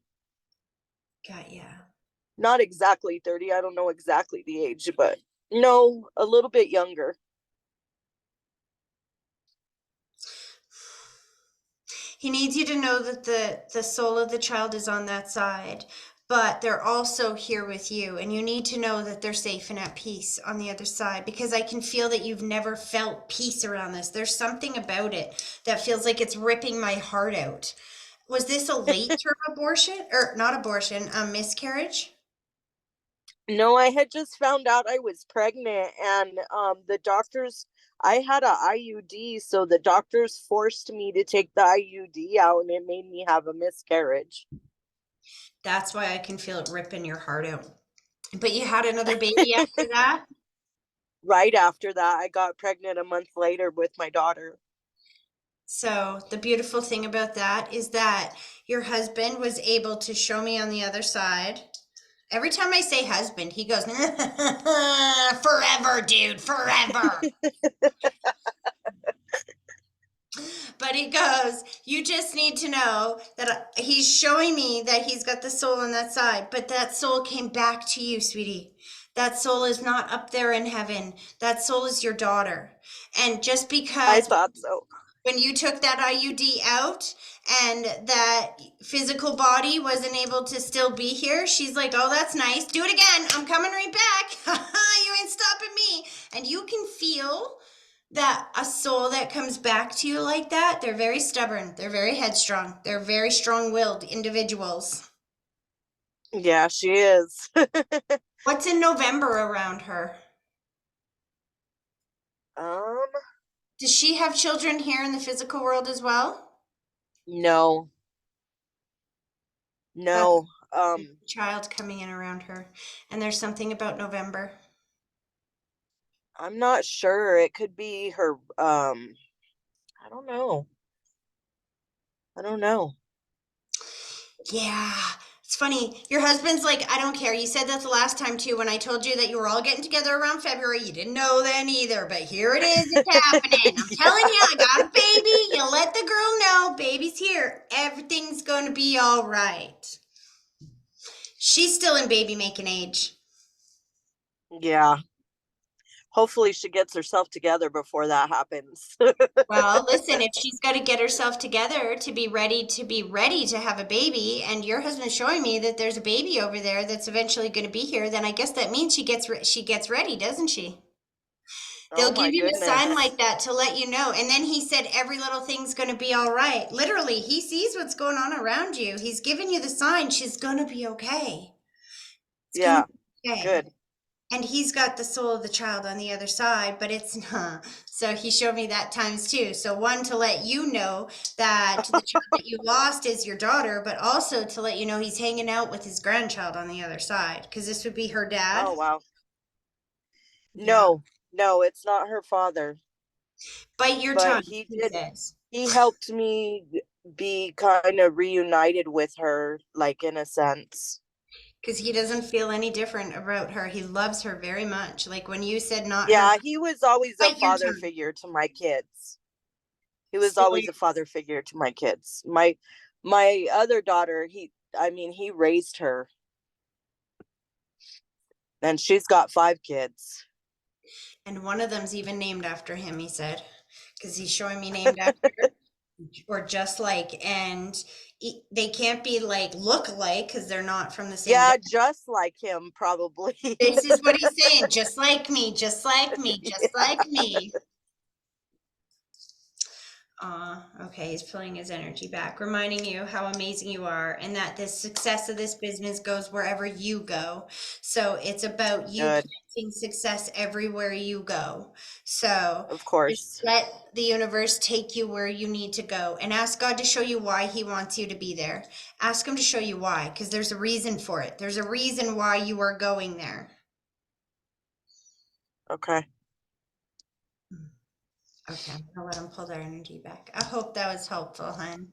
Got ya. Not exactly 30. I don't know exactly the age, but no, a little bit younger. He needs you to know that the soul of the child is on that side, but they're also here with you, and you need to know that they're safe and at peace on the other side, because I can feel that you've never felt peace around this. There's something about it that feels like it's ripping my heart out. Was this a late term abortion or not abortion, miscarriage? No, I had just found out I was pregnant, and the doctors, I had a IUD, so the doctors forced me to take the IUD out, and it made me have a miscarriage. That's why I can feel it ripping your heart out. But you had another baby after that? Right after that, I got pregnant a month later with my daughter. So the beautiful thing about that is that your husband was able to show me on the other side. Every time I say husband, he goes, forever, dude, forever. But he goes, you just need to know that he's showing me that he's got the soul on that side, but that soul came back to you, sweetie. That soul is not up there in heaven. That soul is your daughter. And just I because thought so. when you took that IUD out and that physical body wasn't able to still be here, she's like, oh, that's nice. Do it again. I'm coming right back. You ain't stopping me. And you can feel that a soul that comes back to you like that, they're very stubborn. They're very headstrong. They're very strong-willed individuals. Yeah, she is. What's in November around her? Um, Does she have children here in the physical world as well? no, That's no. a child coming in around her. And there's something about November. I'm not sure. It could be her. I don't know. I don't know. Yeah. It's funny. Your husband's like, I don't care. You said that the last time too, when I told you that you were all getting together around February. You didn't know then either, but here it is. It's happening. I'm telling you, I got a baby. You let the girl know baby's here. Everything's going to be all right. She's still in baby making age. Yeah. Hopefully she gets herself together before that happens. Well, listen, if she's got to get herself together to be ready to have a baby, and your husband's showing me that there's a baby over there that's eventually going to be here, then I guess that means she gets ready, doesn't she? Oh They'll give my you a sign goodness. like that to let you know. And then he said every little thing's going to be all right. Literally, he sees what's going on around you. He's giving you the sign she's going to be okay. It's going Yeah, to be okay. good. And he's got the soul of the child on the other side, but it's not. So he showed me that times two. So one, to let you know that the child that you lost is your daughter, but also to let you know he's hanging out with his grandchild on the other side, because this would be her dad. Oh wow. Yeah. No, no, it's not her father. Bite your But tongue, he he did, says. he helped me be kind of reunited with her, like in a sense. Because he doesn't feel any different about her. He loves her very much. Like when you said not her, Yeah, he was always a bite your father tongue. figure to my kids. He was Still, always a father figure to my kids. My other daughter, he raised her, and she's got 5 kids. and one of them's even named after him, he said, because he's showing me named after or just like, and they can't be like look alike because they're not from the same. Yeah, just like him, probably. This is what he's saying, just like me, just like me, just Yeah, like me. Okay, he's pulling his energy back, reminding you how amazing you are and that the success of this business goes wherever you go. So it's about you good, planting success everywhere you go. So of just course. let the universe take you where you need to go and ask God to show you why he wants you to be there. Ask him to show you why, because there's a reason for it. There's a reason why you are going there. Okay. Okay, I'll let him pull their energy back. I hope that was helpful, hon.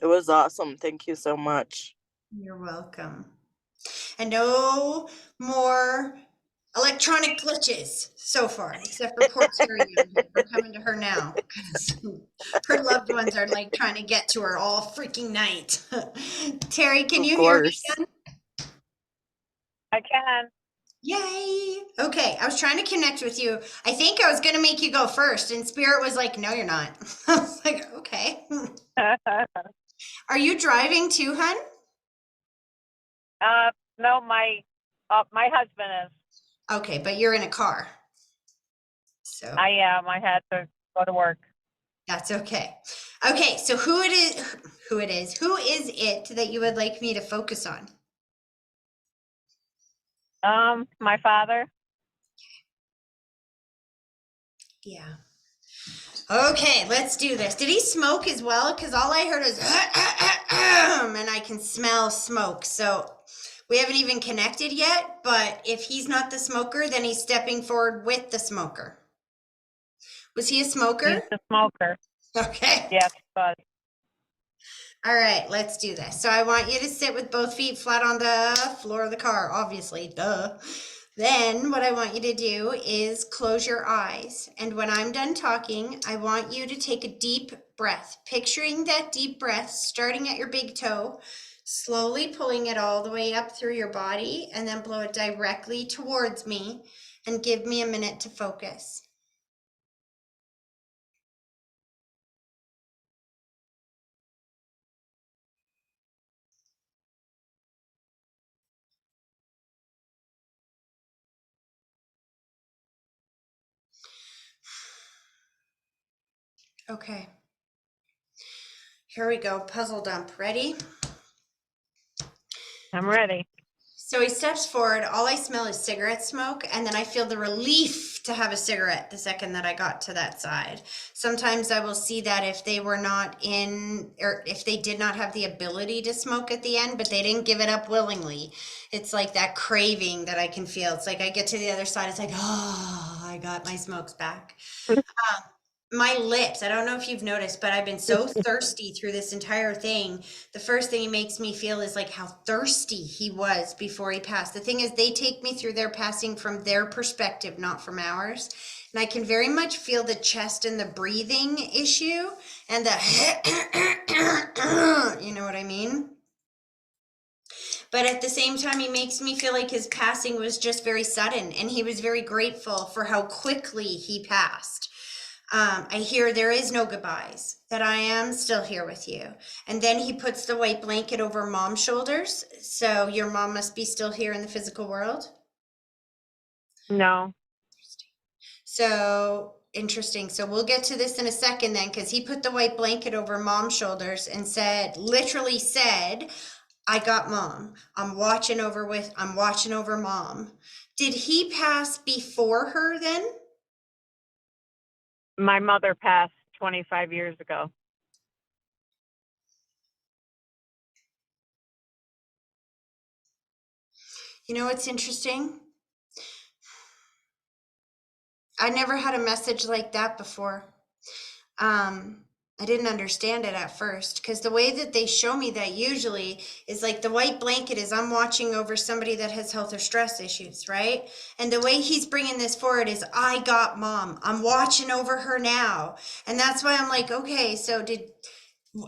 It was awesome. Thank you so much. You're welcome. And no more electronic glitches so far, except for poor Terry. We're coming to her now because her loved ones are like trying to get to her all freaking night. Terry, can Of you hear me? course. I can. Yay. Okay, I was trying to connect with you. I think I was going to make you go first, and Spirit was like, no, you're not. I was like, okay. Are you driving too, hun? No, my husband is. Okay, but you're in a car. So. I am. I had to go to work. That's okay. Okay, so who is it that you would like me to focus on? My father. Yeah. Okay, let's do this. Did he smoke as well? Because all I heard is and I can smell smoke. So we haven't even connected yet, but if he's not the smoker, then he's stepping forward with the smoker. Was he a smoker? He's the smoker. Okay. Yes, but All right, let's do this. So I want you to sit with both feet flat on the floor of the car, obviously, duh. Then what I want you to do is close your eyes. And when I'm done talking, I want you to take a deep breath, picturing that deep breath starting at your big toe, slowly pulling it all the way up through your body, and then blow it directly towards me and give me a minute to focus. Okay. Here we go. Puzzle dump. Ready? I'm ready. So he steps forward. All I smell is cigarette smoke. And then I feel the relief to have a cigarette the second that I got to that side. Sometimes I will see that if they were not in, or if they did not have the ability to smoke at the end, but they didn't give it up willingly. It's like that craving that I can feel. It's like I get to the other side. It's like, oh, I got my smokes back. My lips, I don't know if you've noticed, but I've been so thirsty through this entire thing. The first thing it makes me feel is like how thirsty he was before he passed. The thing is, they take me through their passing from their perspective, not from ours. And I can very much feel the chest and the breathing issue and the, you know what I mean? But at the same time, he makes me feel like his passing was just very sudden, and he was very grateful for how quickly he passed. I hear there is no goodbyes, that I am still here with you. And then he puts the white blanket over mom's shoulders. So your mom must be still here in the physical world. No. So interesting. So we'll get to this in a second then, because he put the white blanket over mom's shoulders and said, literally said, I got mom. I'm watching over mom. Did he pass before her then? My mother passed 25 years ago. You know what's interesting? I never had a message like that before. I didn't understand it at first, because the way that they show me that usually is like the white blanket is I'm watching over somebody that has health or stress issues, right? And the way he's bringing this forward is I got mom. I'm watching over her now. And that's why I'm like, okay, so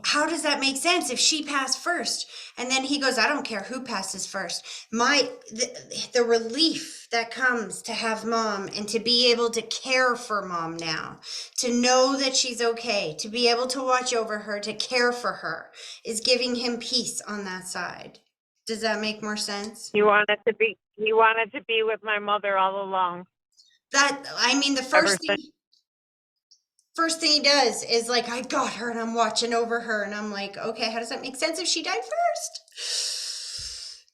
how does that make sense if she passed first? And then he goes, I don't care who passes first. The relief that comes to have mom and to be able to care for mom now, to know that she's okay, to be able to watch over her, to care for her, is giving him peace on that side. Does that make more sense? He wanted to be with my mother all along. The first thing he does is like, I got her and I'm watching over her. And I'm like, okay, how does that make sense if she died first?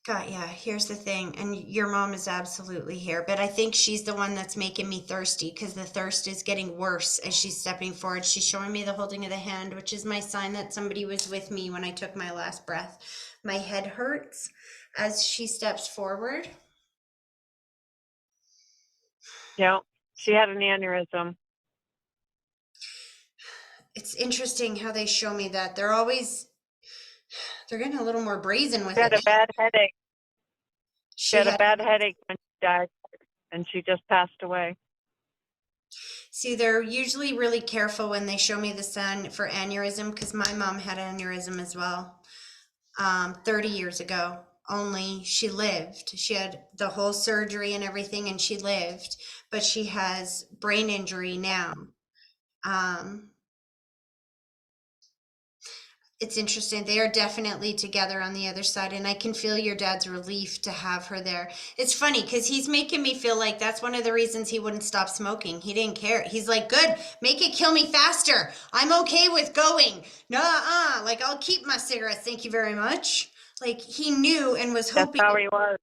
God, yeah, here's the thing. And your mom is absolutely here. But I think she's the one that's making me thirsty, because the thirst is getting worse as she's stepping forward. She's showing me the holding of the hand, which is my sign that somebody was with me when I took my last breath. My head hurts as she steps forward. Yeah, she had an aneurysm. It's interesting how they show me that. They're getting a little more brazen with She had it. a bad headache. She had a bad headache when she died, and she just passed away. See, they're usually really careful when they show me the sun for aneurysm, because my mom had an aneurysm as well, 30 years ago. Only she lived. She had the whole surgery and everything, and she lived, but she has brain injury now. It's interesting. They are definitely together on the other side, and I can feel your dad's relief to have her there. It's funny because he's making me feel like that's one of the reasons he wouldn't stop smoking. He didn't care. He's like, good, make it kill me faster. I'm okay with going. No, like I'll keep my cigarettes. Thank you very much. Like he knew and was That's hoping. how he was.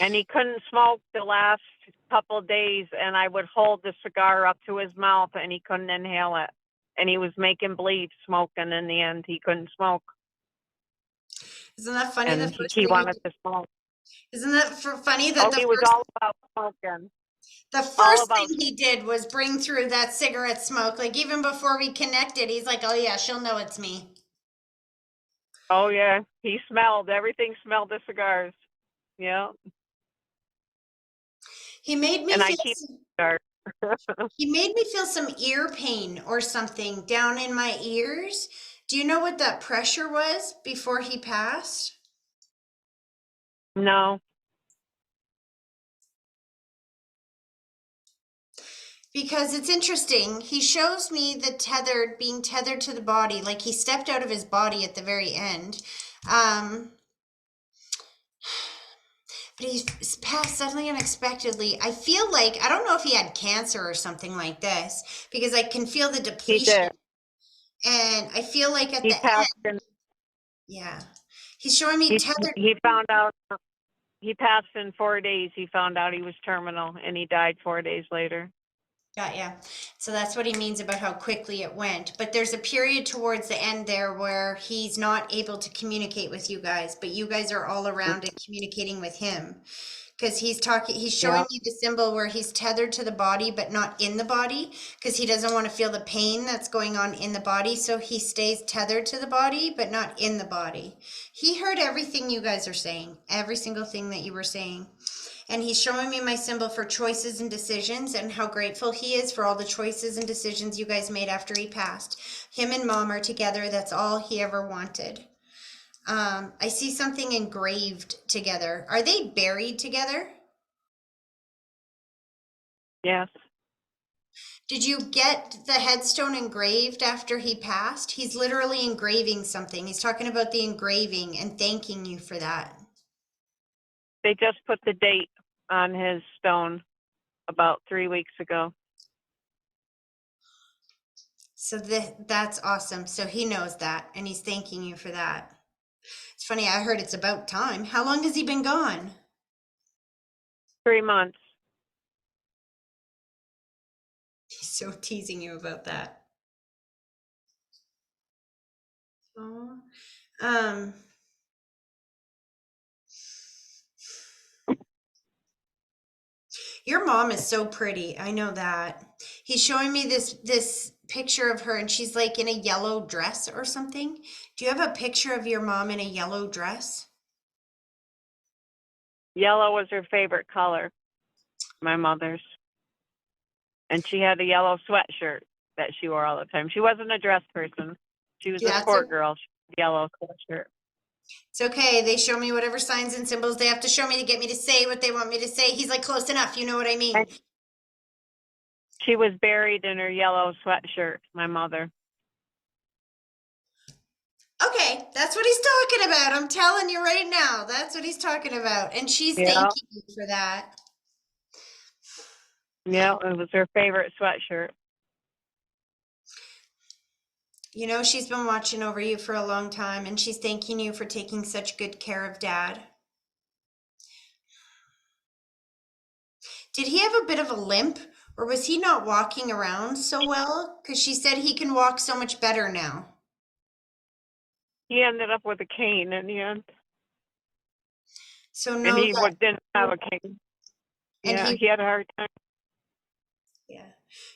And he couldn't smoke the last couple of days, and I would hold the cigar up to his mouth and he couldn't inhale it. And he was making bleed smoking in the end. He couldn't smoke. Isn't that funny? And he wanted to smoke. Isn't that funny that Oh, he was all about smoking. the all first about thing he did was bring through that cigarette smoke. Like even before we connected, he's like, "Oh yeah, she'll know it's me." Oh yeah, he smelled everything. Smelled the cigars. Yeah, He made me and I feel. keep cigars. He made me feel some ear pain or something down in my ears. Do you know what that pressure was before he passed? No, Because it's interesting. He shows me the being tethered to the body, like he stepped out of his body at the very end. But he's passed suddenly, unexpectedly. I feel like, I don't know if he had cancer or something like this, because I can feel the he depletion. did. And I feel like at He the passed, end, and yeah, he's showing me tethered. he found out. He passed in 4 days. He found out he was terminal, and he died 4 days later. Got yeah. So that's what he means about how quickly it went. But there's a period towards the end there where he's not able to communicate with you guys, but you guys are all around and communicating with him. Because he's showing Yeah. you the symbol where he's tethered to the body, but not in the body, because he doesn't want to feel the pain that's going on in the body. So he stays tethered to the body, but not in the body. He heard everything you guys are saying, every single thing that you were saying. And he's showing me my symbol for choices and decisions and how grateful he is for all the choices and decisions you guys made after he passed. Him and mom are together. That's all he ever wanted. I see something engraved together. Are they buried together? Yes. Did you get the headstone engraved after he passed? He's literally engraving something. He's talking about the engraving and thanking you for that. They just put the date on his stone about 3 weeks ago. So that's awesome. So he knows that and he's thanking you for that. It's funny, I heard it's about time. How long has he been gone? 3 months. He's so teasing you about that. Oh, your mom is so pretty. I know that. He's showing me this picture of her and she's like in a yellow dress or something. Do you have a picture of your mom in a yellow dress? Yellow was her favorite color, my mother's. And she had a yellow sweatshirt that she wore all the time. She wasn't a dress person. She was a Yeah, sport girl. She had a yellow sweatshirt. it's okay. They show me whatever signs and symbols they have to show me to get me to say what they want me to say. He's like, close enough. You know what I mean? And she was buried in her yellow sweatshirt, my mother. Okay, that's what he's talking about. I'm telling you right now. That's what he's talking about. And she's Yeah. thanking you for that. Yeah, it was her favorite sweatshirt. You know, she's been watching over you for a long time and she's thanking you for taking such good care of dad. Did he have a bit of a limp or was he not walking around so well? Because she said he can walk so much better now. He ended up with a cane in the end. So And know he that, didn't have a cane. and Yeah, he had a hard time. yeah.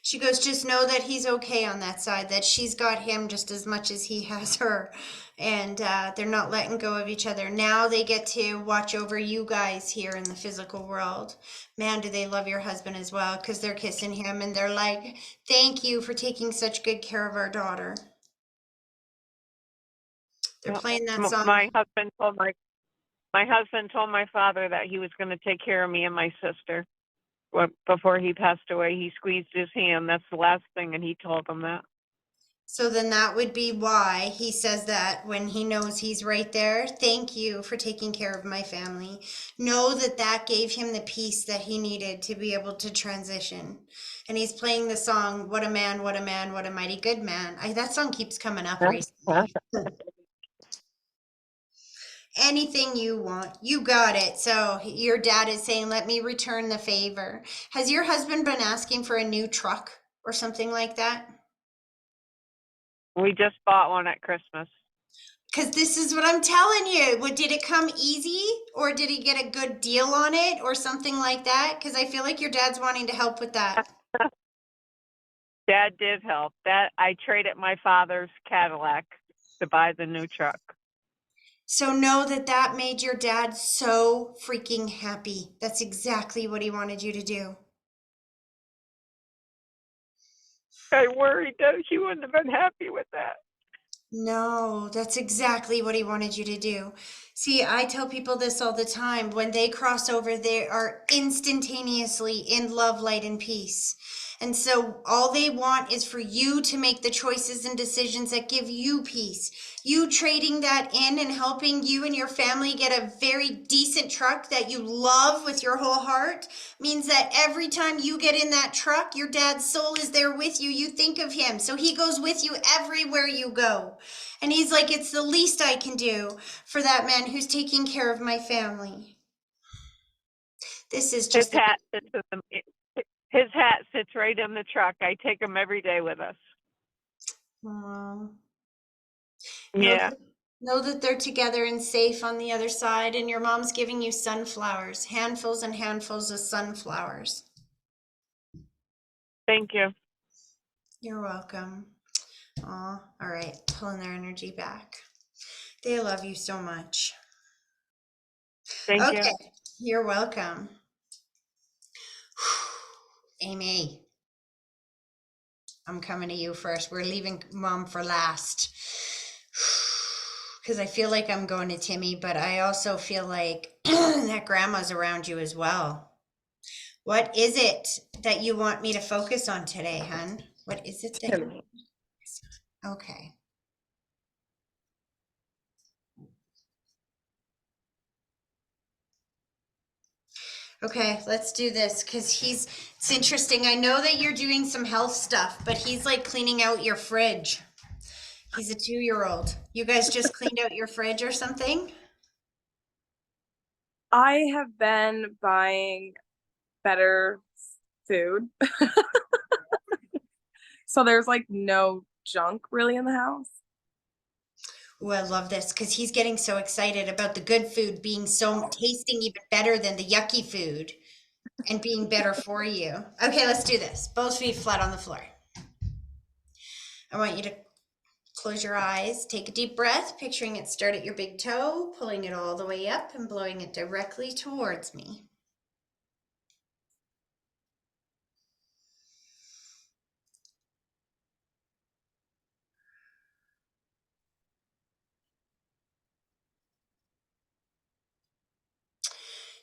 She goes, just know that he's okay on that side, that she's got him just as much as he has her. And they're not letting go of each other. Now they get to watch over you guys here in the physical world. Man, do they love your husband as well, because they're kissing him and they're like, thank you for taking such good care of our daughter. They're Yep. playing that song. My husband told my father that he was going to take care of me and my sister. Before he passed away, he squeezed his hand. That's the last thing, and he told him that. So then that would be why he says that when he knows he's right there. Thank you for taking care of my family. Know that that gave him the peace that he needed to be able to transition. And he's playing the song, What a Man, What a Man, What a Mighty Good Man. That song keeps coming up recently. Anything you want, you got it. So your dad is saying, let me return the favor. Has your husband been asking for a new truck or something like that? We just bought one at Christmas. Because this is what I'm telling you. Did it come easy, or did he get a good deal on it or something like that? Because I feel like your dad's wanting to help with that. Dad did help. That I traded my father's Cadillac to buy the new truck. So know that that made your dad so freaking happy. That's exactly what he wanted you to do. I worried that he wouldn't have been happy with that. No, that's exactly what he wanted you to do. See, I tell people this all the time. When they cross over, they are instantaneously in love, light, and peace. And so all they want is for you to make the choices and decisions that give you peace. You trading that in and helping you and your family get a very decent truck that you love with your whole heart means that every time you get in that truck, your dad's soul is there with you. You think of him. So he goes with you everywhere you go. And he's like, it's the least I can do for that man who's taking care of my family. This is just His hat sits right in the truck. I take him every day with us. Aww. Yeah. Know that they're together and safe on the other side, and your mom's giving you sunflowers, handfuls and handfuls of sunflowers. Thank you. You're welcome. Aw, all right, pulling their energy back. They love you so much. Thank you. Okay, you're welcome. Amy, I'm coming to you first. We're leaving mom for last. Because I feel like I'm going to Timmy, but I also feel like that grandma's around you as well. What is it that you want me to focus on today, hun? What is it that you... Okay. Okay, let's do this because it's interesting. I know that you're doing some health stuff, but he's like cleaning out your fridge. He's a 2-year-old. You guys just cleaned out your fridge or something? I have been buying better food. So there's like no junk really in the house. Oh, I love this because he's getting so excited about the good food being so tasting even better than the yucky food and being better for you. Okay, let's do this. Both feet flat on the floor. I want you to close your eyes, take a deep breath, picturing it start at your big toe, pulling it all the way up and blowing it directly towards me.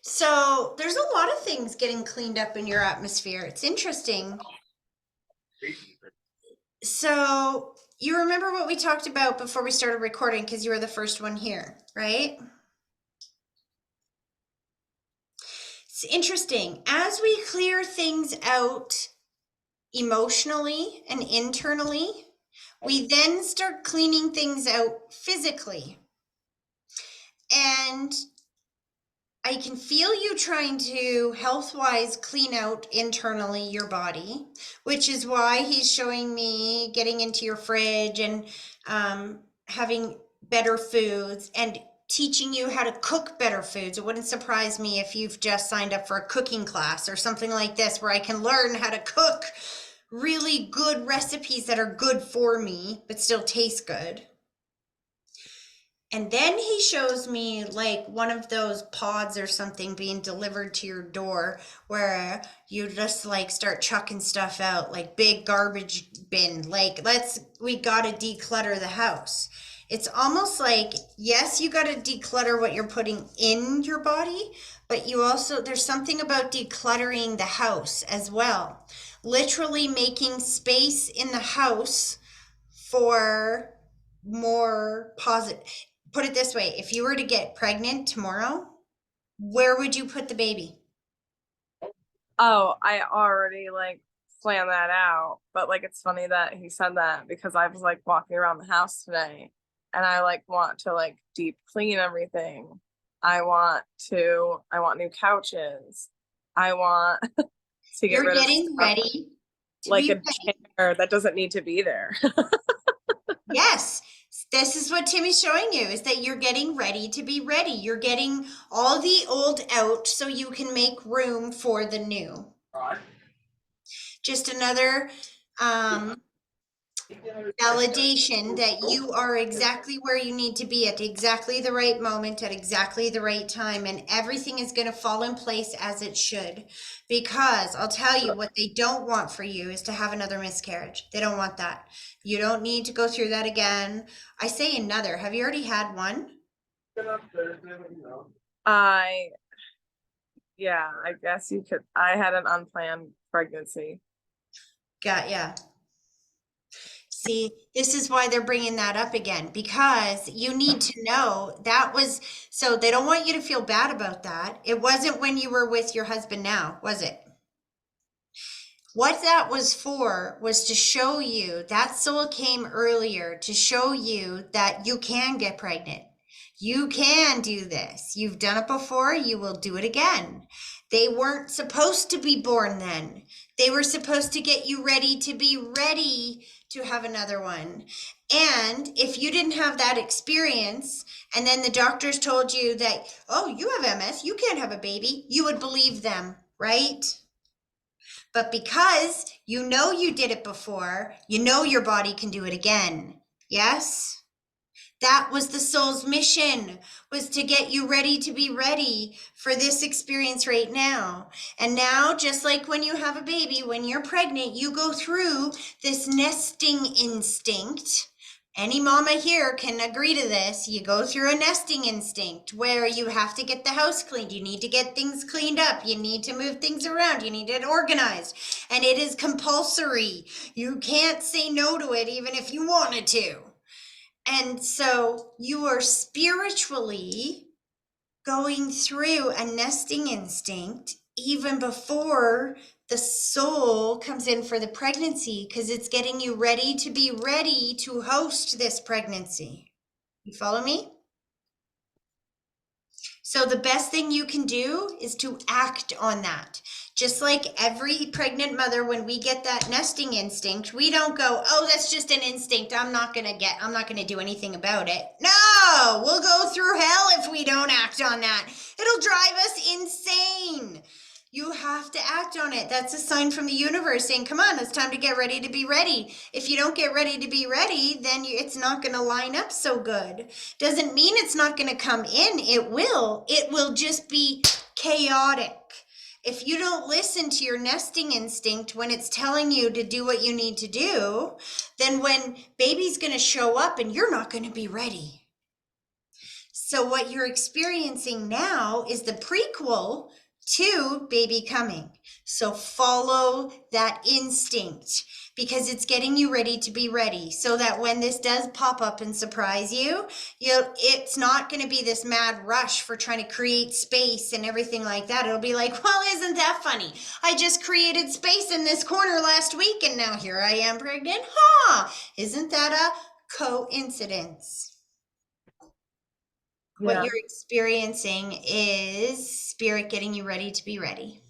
So there's a lot of things getting cleaned up in your atmosphere. It's interesting. So you remember what we talked about before we started recording because you were the first one here, right? It's interesting. As we clear things out emotionally and internally, we then start cleaning things out physically. And I can feel you trying to health-wise clean out internally your body, which is why he's showing me getting into your fridge and having better foods and teaching you how to cook better foods. It wouldn't surprise me if you've just signed up for a cooking class or something like this where I can learn how to cook really good recipes that are good for me but still taste good. And then he shows me like one of those pods or something being delivered to your door where you just like start chucking stuff out, like big garbage bin. Like, we got to declutter the house. It's almost like, yes, you got to declutter what you're putting in your body, but you also, there's something about decluttering the house as well. Literally making space in the house for more positive. Put it this way, if you were to get pregnant tomorrow, where would you put the baby? Oh, I already like planned that out. But like it's funny that he said that because I was like walking around the house today and I like want to like deep clean everything. I want new couches. I want to get You're rid of getting stuff, ready to like be a ready. chair that doesn't need to be there. Yes, this is what Timmy's showing you, is that you're getting ready to be ready. You're getting all the old out so you can make room for the new. Just another validation that you are exactly where you need to be at exactly the right moment at exactly the right time, and everything is going to fall in place as it should. Because I'll tell you, what they don't want for you is to have another miscarriage. They don't want that. You don't need to go through that again. I say another. Have you already had one? I Yeah, I guess you could. I had an unplanned pregnancy. Got ya. See, this is why they're bringing that up again, because you need to know that was, so they don't want you to feel bad about that. It wasn't when you were with your husband now, was it? What that was for was to show you, that soul came earlier to show you that you can get pregnant. You can do this. You've done it before, you will do it again. They weren't supposed to be born then. They were supposed to get you ready to be ready to have another one. And if you didn't have that experience, and then the doctors told you that, oh, you have MS, you can't have a baby, you would believe them, right? But because you know you did it before, you know your body can do it again. Yes? That was the soul's mission, was to get you ready to be ready for this experience right now. And now, just like when you have a baby, when you're pregnant, you go through this nesting instinct. Any mama here can agree to this. You go through a nesting instinct where you have to get the house cleaned. You need to get things cleaned up. You need to move things around. You need it organized. And it is compulsory. You can't say no to it even if you wanted to. And so you are spiritually going through a nesting instinct even before the soul comes in for the pregnancy, because it's getting you ready to be ready to host this pregnancy. You follow me? So the best thing you can do is to act on that. Just like every pregnant mother, when we get that nesting instinct, we don't go, oh, that's just an instinct. I'm not going to do anything about it. No, we'll go through hell if we don't act on that. It'll drive us insane. You have to act on it. That's a sign from the universe saying, come on, it's time to get ready to be ready. If you don't get ready to be ready, then it's not going to line up so good. Doesn't mean it's not going to come in. It will. It will just be chaotic. If you don't listen to your nesting instinct when it's telling you to do what you need to do, then when baby's going to show up and you're not going to be ready. So what you're experiencing now is the prequel to baby coming. So follow that instinct, because it's getting you ready to be ready, so that when this does pop up and surprise you, it's not going to be this mad rush for trying to create space and everything like that. It'll be like, well, isn't that funny? I just created space in this corner last week and now here I am pregnant. Isn't that a coincidence? What you're experiencing is spirit getting you ready to be ready.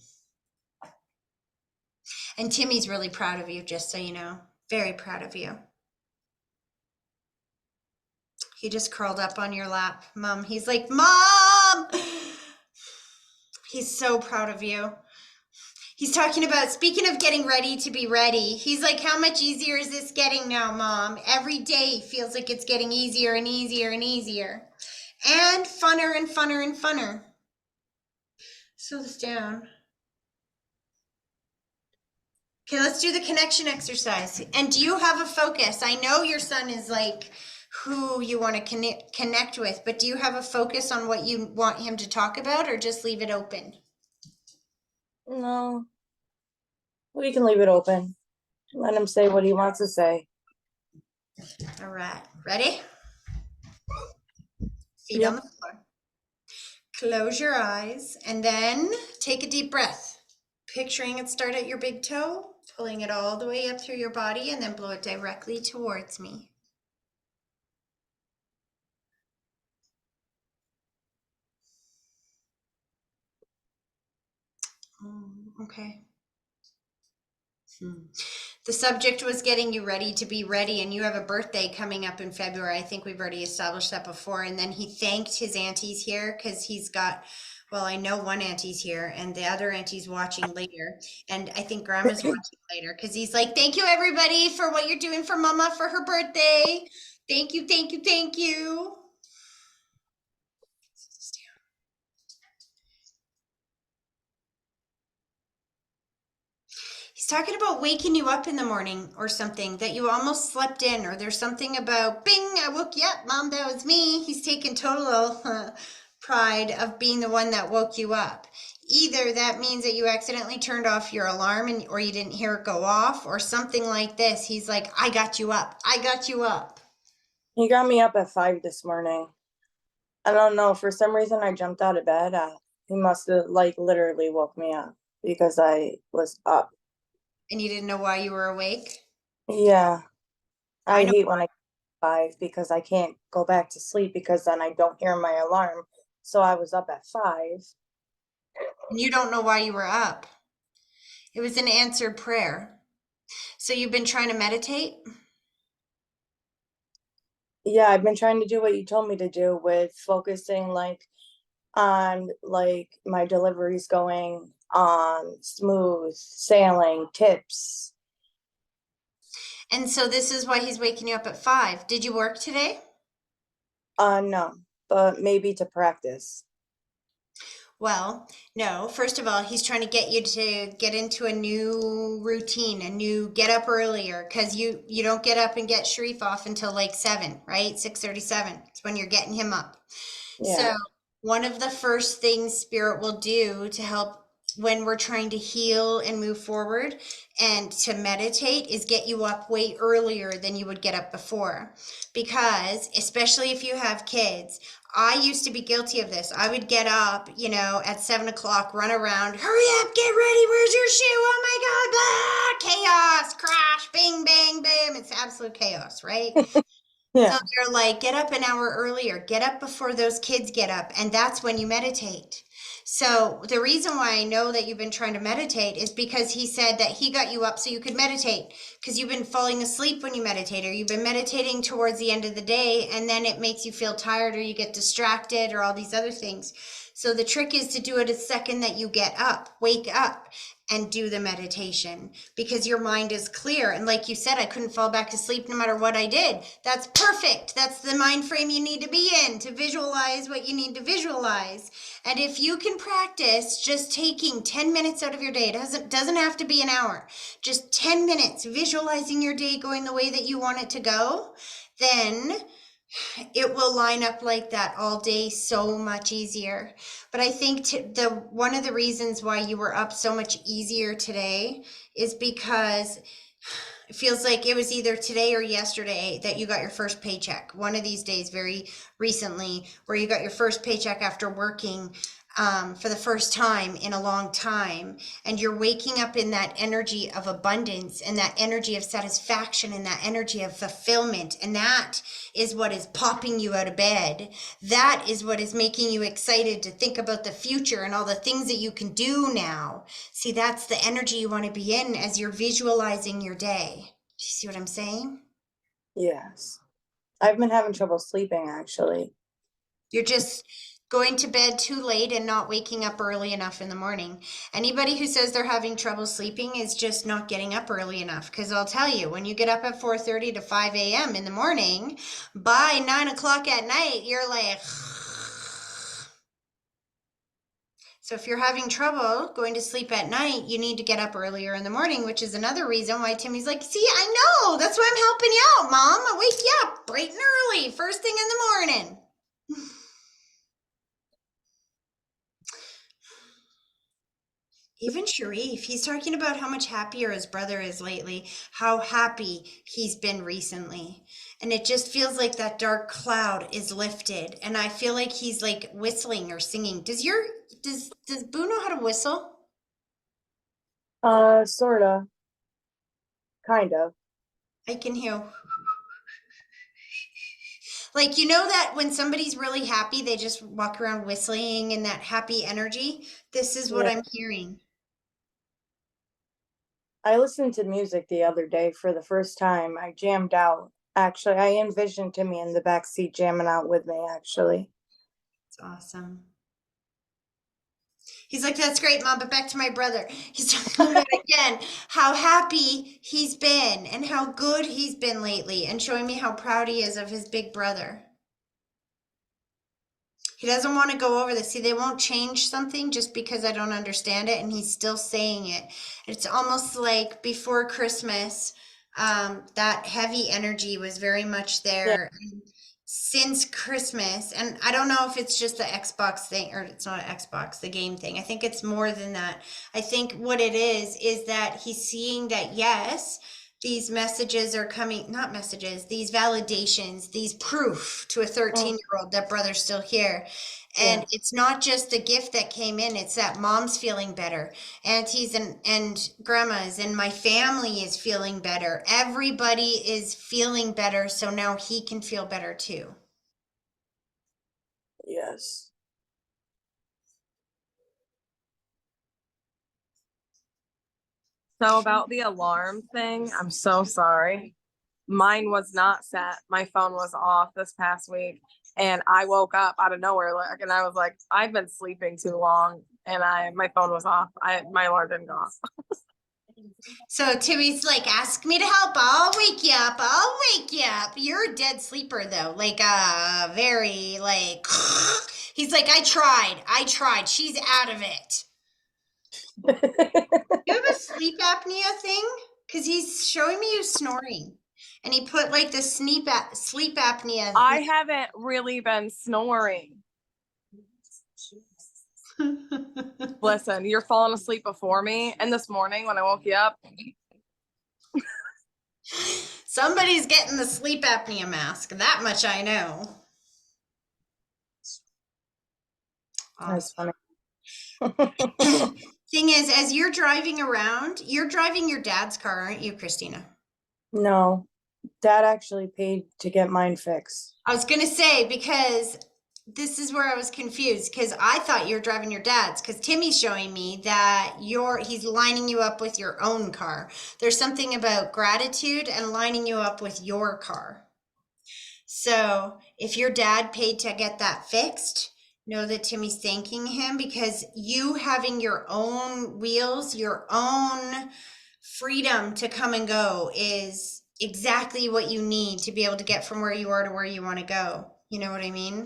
And Timmy's really proud of you, just so you know. Very proud of you. He just curled up on your lap, Mom. He's like, Mom! He's so proud of you. He's talking about, speaking of getting ready to be ready, he's like, how much easier is this getting now, Mom? Every day feels like it's getting easier and easier and easier. And funner and funner and funner. Slow this down. Okay, let's do the connection exercise. And do you have a focus? I know your son is like who you want to connect with, but do you have a focus on what you want him to talk about, or just leave it open? No, we can leave it open. Let him say what he wants to say. All right, ready? Feet Yep. on the floor. Close your eyes and then take a deep breath. Picturing it start at your big toe, pulling it all the way up through your body, and then blow it directly towards me. Okay. The subject was getting you ready to be ready, and you have a birthday coming up in February. I think we've already established that before. And then he thanked his aunties here because he's got, well, I know one auntie's here and the other auntie's watching later. And I think grandma's watching later because he's like, thank you everybody for what you're doing for mama for her birthday. Thank you, thank you, thank you. He's talking about waking you up in the morning or something, that you almost slept in, or there's something about, bing, I woke you up, mom, that was me. He's taking total pride of being the one that woke you up. Either that means that you accidentally turned off your alarm or you didn't hear it go off or something like this. He's like, I got you up. I got you up. He got me up at 5 this morning. I don't know, for some reason I jumped out of bed. He must have like literally woke me up because I was up. And you didn't know why you were awake? Yeah. I I know. hate when I 5 because I can't go back to sleep because then I don't hear my alarm. So I was up at 5. And you don't know why you were up. It was an answered prayer. So you've been trying to meditate? Yeah, I've been trying to do what you told me to do with focusing like on like my deliveries going smooth sailing tips. And so this is why he's waking you up at 5. Did you work today? No, but maybe to practice. Well, no. First of all, he's trying to get you to get into a new routine, a new get up earlier, because you don't get up and get Sharif off until like 7, right? 6:37. It's when you're getting him up. So Yeah. one of the first things Spirit will do to help when we're trying to heal and move forward and to meditate is get you up way earlier than you would get up before. Because especially if you have kids, I used to be guilty of this. I would get up, at 7 o'clock, run around, hurry up, get ready, where's your shoe? Oh my God, blah, chaos, crash, bing, bang, bam. It's absolute chaos, right? Yeah. So they're like, get up an hour earlier, get up before those kids get up, and that's when you meditate. So the reason why I know that you've been trying to meditate is because he said that he got you up so you could meditate, because you've been falling asleep when you meditate, or you've been meditating towards the end of the day, and then it makes you feel tired, or you get distracted, or all these other things. So the trick is to do it a second that you get up, wake up, and do the meditation, because your mind is clear. And like you said, I couldn't fall back to sleep no matter what I did. That's perfect. That's the mind frame you need to be in to visualize what you need to visualize. And if you can practice just taking 10 minutes out of your day, it doesn't have to be an hour, just 10 minutes visualizing your day going the way that you want it to go, then it will line up like that all day so much easier. But I think one of the reasons why you were up so much easier today is because it feels like it was either today or yesterday that you got your first paycheck. One of these days, very recently, where you got your first paycheck after working for the first time in a long time. And you're waking up in that energy of abundance and that energy of satisfaction and that energy of fulfillment. And that is what is popping you out of bed. That is what is making you excited to think about the future and all the things that you can do now. See, that's the energy you want to be in as you're visualizing your day. Do you see what I'm saying? Yes. I've been having trouble sleeping actually. You're just going to bed too late and not waking up early enough in the morning. Anybody who says they're having trouble sleeping is just not getting up early enough. Because I'll tell you, when you get up at 4:30 to 5 a.m. in the morning, by 9 o'clock at night, you're like... So if you're having trouble going to sleep at night, you need to get up earlier in the morning, which is another reason why Timmy's like, see, I know, that's why I'm helping you out, Mom. I wake you up bright and early, first thing in the morning. Even Sharif, he's talking about how much happier his brother is lately, how happy he's been recently. And it just feels like that dark cloud is lifted. And I feel like he's like whistling or singing. Does Boo know how to whistle? Sorta, kind of. I can hear. Like, you know that when somebody's really happy, they just walk around whistling and that happy energy? This is what Yeah. I'm hearing. I listened to music the other day for the first time. I jammed out. Actually, I envisioned Timmy in the back seat jamming out with me, actually. It's awesome. He's like, that's great, Mom, but back to my brother. He's talking about again how happy he's been and how good he's been lately and showing me how proud he is of his big brother. He doesn't want to go over this. See, they won't change something just because I don't understand it, and he's still saying it. It's almost like before Christmas, that heavy energy was very much Yeah. there. And since Christmas, and I don't know if it's just the Xbox thing, or it's not an Xbox, the game thing. I think it's more than that. I think what it is that he's seeing that, yes, these messages are coming, not messages, these validations, these proof to a 13-year-old that brother's still here. And Yeah. it's not just the gift that came in, it's that mom's feeling better, aunties and grandmas, and my family is feeling better. Everybody is feeling better, so now he can feel better too. Yes. So about the alarm thing, I'm so sorry. Mine was not set. My phone was off this past week, and I woke up out of nowhere, like, and I was like, I've been sleeping too long, and my phone was off. My alarm didn't go off. So Timmy's like, ask me to help. I'll wake you up. I'll wake you up. You're a dead sleeper though. Like very like he's like, I tried. I tried. She's out of it. You have a sleep apnea thing? Because he's showing me you snoring. And he put like the sleep apnea. I haven't really been snoring. Listen, you're falling asleep before me, and this morning when I woke you up, Somebody's getting the sleep apnea mask. That much I know. That's funny. Thing is, as you're driving around, you're driving your dad's car, aren't you, Christina? No, Dad actually paid to get mine fixed. I was gonna say, because this is where I was confused, because I thought you were driving your dad's, because Timmy's showing me that he's lining you up with your own car. There's something about gratitude and lining you up with your car. So if your dad paid to get that fixed, know that Timmy's thanking him, because you having your own wheels, your own freedom to come and go is exactly what you need to be able to get from where you are to where you want to go. You know what I mean?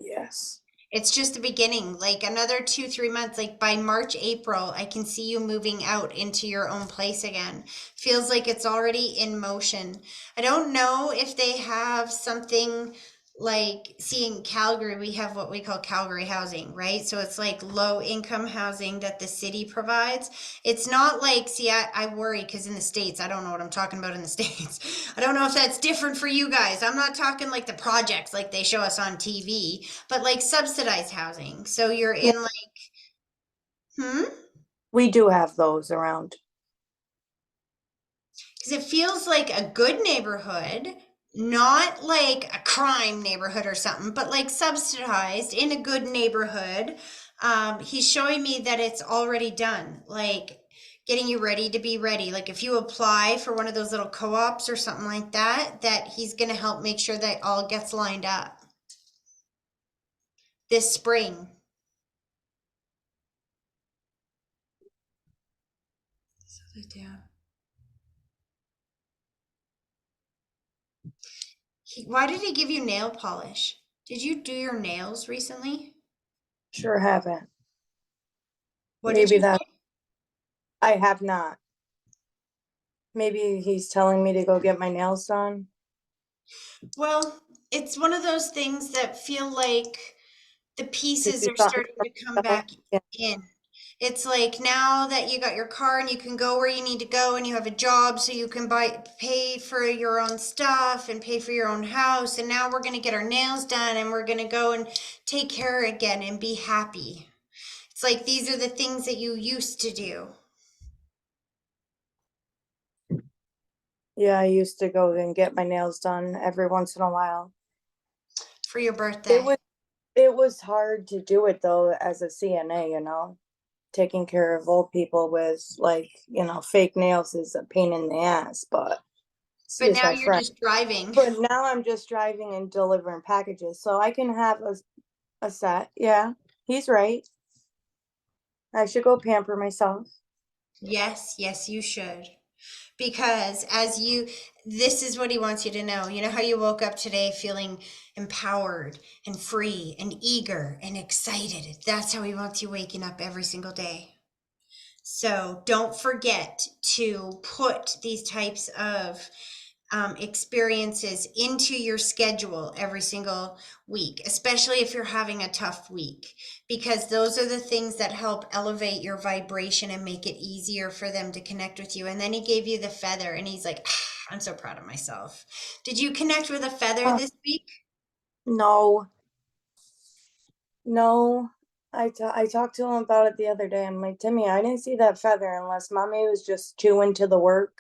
Yes. It's just the beginning, like another 2, 3 months, like by March, April, I can see you moving out into your own place again. Feels like it's already in motion. I don't know if they have something like, see, in Calgary, we have what we call Calgary housing, right? So it's like low income housing that the city provides. It's not like, see, I worry because in the States, I don't know what I'm talking about in the States. I don't know if that's different for you guys. I'm not talking like the projects like they show us on TV, but like subsidized housing. So you're Yeah. in like, We do have those around. because it feels like a good neighborhood, not like a crime neighborhood or something, but like subsidized in a good neighborhood. He's showing me that it's already done, like getting you ready to be ready. Like if you apply for one of those little co-ops or something like that, that he's going to help make sure that all gets lined up this spring. Yeah. Why did he give you nail polish? Did you do your nails recently? Sure haven't. What did Maybe you that say? I have not. Maybe he's telling me to go get my nails done. Well, it's one of those things that feel like the Did pieces you are something starting for to come myself? back Yeah. in. It's like now that you got your car and you can go where you need to go and you have a job so you can pay for your own stuff and pay for your own house. And now we're going to get our nails done and we're going to go and take care again and be happy. It's like these are the things that you used to do. Yeah, I used to go and get my nails done every once in a while. For your birthday. It was hard to do it though as a CNA, you know. Taking care of old people with like, you know, fake nails is a pain in the ass, but But excuse now my you're friend. just driving. But now I'm just driving and delivering packages, so I can have a set. Yeah, he's right. I should go pamper myself. Yes, yes, you should. Because this is what he wants you to know. You know how you woke up today feeling empowered and free and eager and excited? That's how he wants you waking up every single day. So don't forget to put these types of experiences into your schedule every single week, especially if you're having a tough week, because those are the things that help elevate your vibration and make it easier for them to connect with you. And then he gave you the feather and he's like, I'm so proud of myself. Did you connect with a feather this week? No, no. I talked to him about it the other day. I'm like, Timmy, I didn't see that feather unless mommy was just too into the work.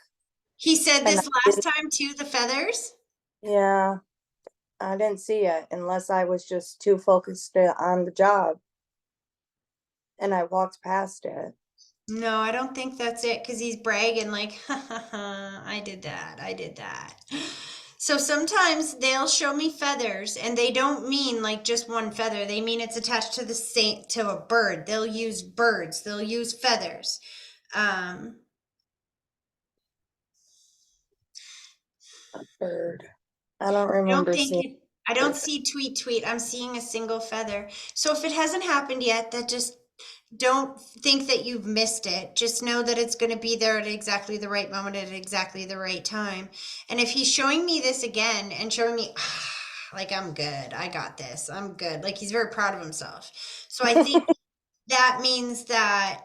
He said And this last time too, the feathers. yeah, I didn't see it unless I was just too focused on the job. And I walked past it. No, I don't think that's it because he's bragging like, I did that. I did that. So sometimes they'll show me feathers and they don't mean like just one feather. They mean it's attached to to a bird. They'll use birds. They'll use feathers. Um, Bird. I don't I don't remember think seeing. it, I don't see tweet tweet. I'm seeing a single feather. So if it hasn't happened yet, that just don't think that you've missed it. Just know that it's going to be there at exactly the right moment at exactly the right time. And if he's showing me this again and showing me, like, I'm good, I got this, I'm good, like he's very proud of himself. So I think that means that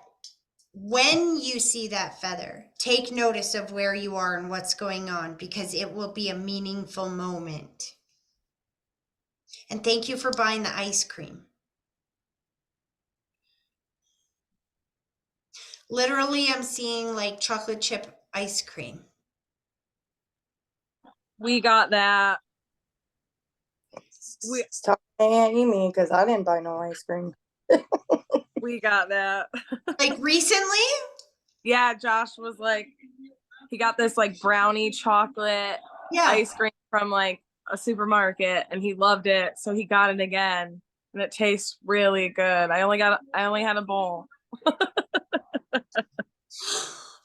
when you see that feather, take notice of where you are and what's going on because it will be a meaningful moment. And thank you for buying the ice cream. Literally, I'm seeing like chocolate chip ice cream. We got that. Talk to Aunt Amy because I didn't buy no ice cream. We got that. Like recently? Yeah, Josh was like, he got this like brownie chocolate Yeah. ice cream from like a supermarket and he loved it. So he got it again and it tastes really good. I only had a bowl.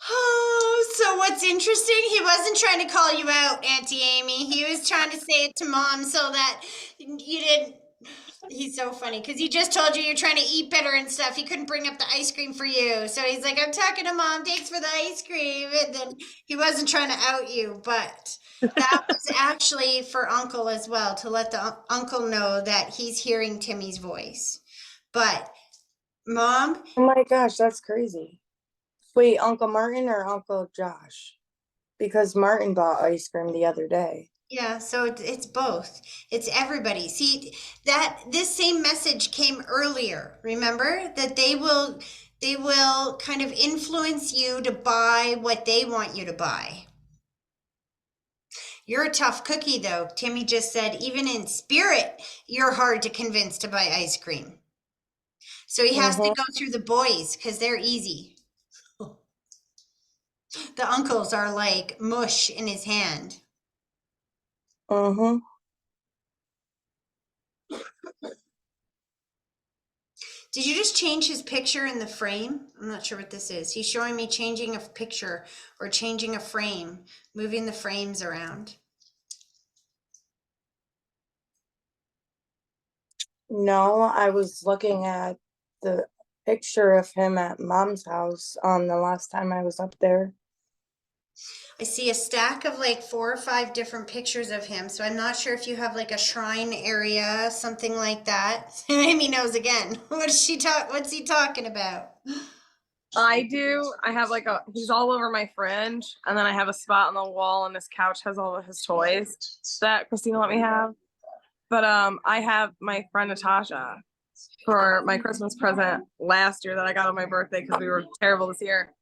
Oh, so what's interesting, he wasn't trying to call you out, Auntie Amy. He was trying to say it to Mom so that you didn't. He's so funny because he just told you you're trying to eat better and stuff. He couldn't bring up the ice cream for you. So he's like, I'm talking to Mom. Thanks for the ice cream. And then he wasn't trying to out you, but that was actually for Uncle as well, to let the uncle know that he's hearing Timmy's voice. But Mom, Oh my gosh, that's crazy. Wait, Uncle Martin or Uncle Josh? Because Martin bought ice cream the other day. yeah, so it's both. It's everybody. See, that this same message came earlier. Remember that they will kind of influence you to buy what they want you to buy. You're a tough cookie though. Timmy just said even in spirit, you're hard to convince to buy ice cream. So he has to go through the boys because they're easy. The uncles are like mush in his hand. Mm-hmm. Did you just change his picture in the frame? I'm not sure what this is. He's showing me changing a picture or changing a frame, moving the frames around. No, I was looking at the picture of him at Mom's house the last time I was up there. I see a stack of like 4 or 5 different pictures of him. So I'm not sure if you have like a shrine area, something like that. Amy knows again. What's he talking about? I do. I have like he's all over my fridge, and then I have a spot on the wall, and this couch has all of his toys that Christina let me have. But I have my friend Natasha for my Christmas present last year that I got on my birthday because we were terrible this year.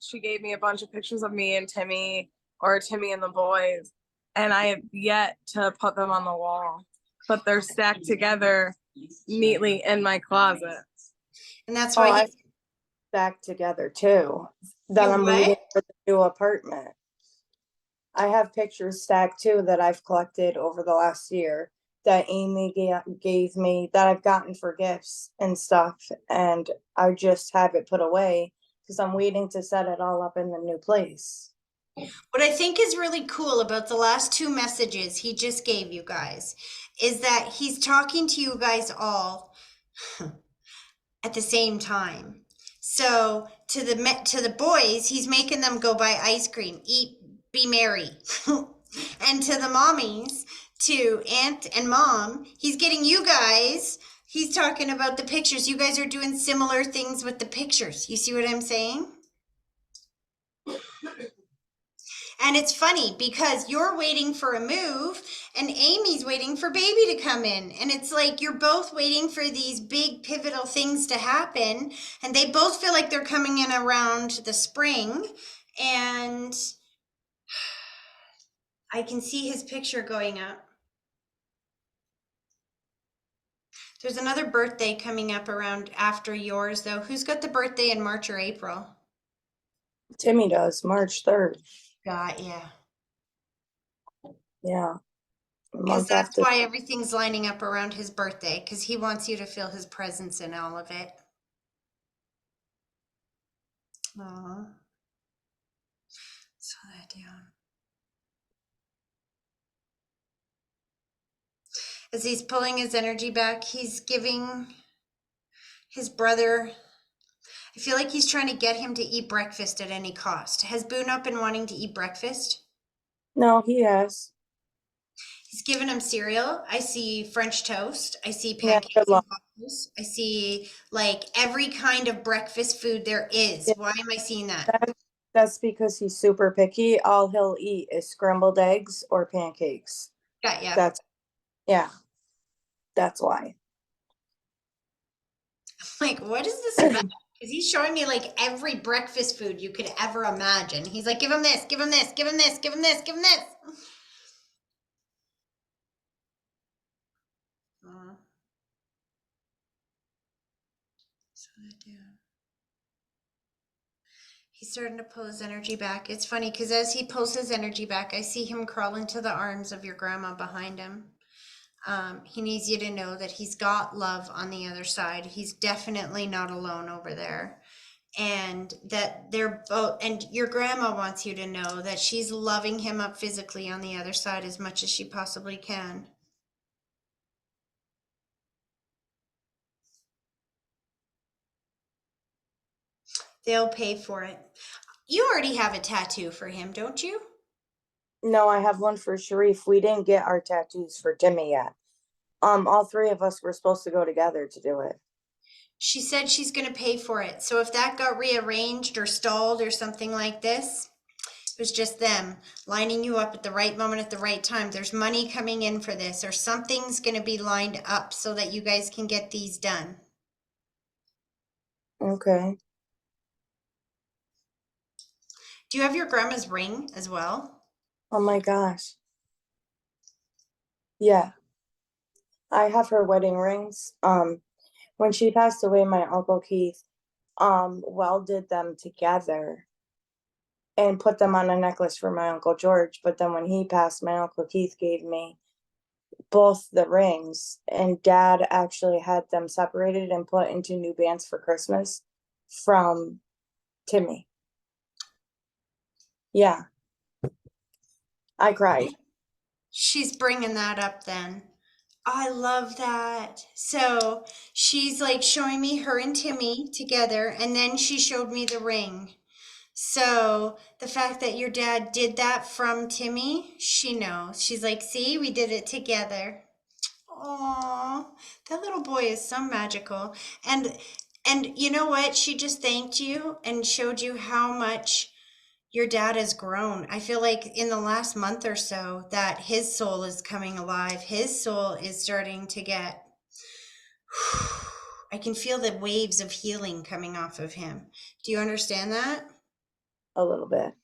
She gave me a bunch of pictures of me and Timmy, or Timmy and the boys, and I have yet to put them on the wall, but they're stacked together neatly in my closet. And that's Oh, why I back together too. That You I'm what? leaving for the new apartment. I have pictures stacked too that I've collected over the last year that Amy gave me that I've gotten for gifts and stuff, and I just have it put away because I'm waiting to set it all up in the new place. What I think is really cool about the last two messages he just gave you guys is that he's talking to you guys all at the same time. So to the boys, he's making them go buy ice cream, eat, be merry. And to the mommies, to aunt and mom, he's getting you guys. He's talking about the pictures. You guys are doing similar things with the pictures. You see what I'm saying? And it's funny because you're waiting for a move and Amy's waiting for baby to come in. And it's like you're both waiting for these big pivotal things to happen. And they both feel like they're coming in around the spring. And I can see his picture going up. There's another birthday coming up around after yours, though. Who's got the birthday in March or April? Timmy does, March 3rd. Got yeah. Yeah. A Because month that's after. why everything's lining up around his birthday, because he wants you to feel his presence in all of it. Aw. Slow that down. As he's pulling his energy back, he's giving his brother, I feel like he's trying to get him to eat breakfast at any cost. Has Boone not been wanting to eat breakfast? No, he has. He's given him cereal. I see French toast. I see Yeah, pancakes good and luck. waffles. I see like every kind of breakfast food there is. Yeah. Why am I seeing that? That's because he's super picky. All he'll eat is scrambled eggs or pancakes. Got ya. Yeah, that's why. Like, what is this about? Because he's showing me like every breakfast food you could ever imagine. He's like, give him this, give him this, give him this, give him this, give him this. So I do. He's starting to pull his energy back. It's funny because as he pulls his energy back, I see him crawl into the arms of your grandma behind him. He needs you to know that he's got love on the other side. He's definitely not alone over there. And that they're both, and your grandma wants you to know that she's loving him up physically on the other side as much as she possibly can. They'll pay for it. You already have a tattoo for him, don't you? No, I have one for Sharif. We didn't get our tattoos for Timmy yet. All three of us were supposed to go together to do it. She said she's going to pay for it. So if that got rearranged or stalled or something like this, it was just them lining you up at the right moment at the right time. There's money coming in for this, or something's going to be lined up so that you guys can get these done. Okay. Do you have your grandma's ring as well? Oh my gosh. Yeah. I have her wedding rings. When she passed away, my Uncle Keith welded them together and put them on a necklace for my Uncle George. But then when he passed, my Uncle Keith gave me both the rings, and Dad actually had them separated and put into new bands for Christmas from Timmy. Yeah. I cried. She's bringing that up then. I love that. So she's like showing me her and Timmy together, and then she showed me the ring. So the fact that your dad did that from Timmy, she knows. She's like, see, we did it together. Oh, that little boy is so magical. And And you know what? She just thanked you and showed you how much your dad has grown. I feel like in the last month or so that his soul is coming alive. His soul is starting to get, I can feel the waves of healing coming off of him. Do you understand that? A little bit.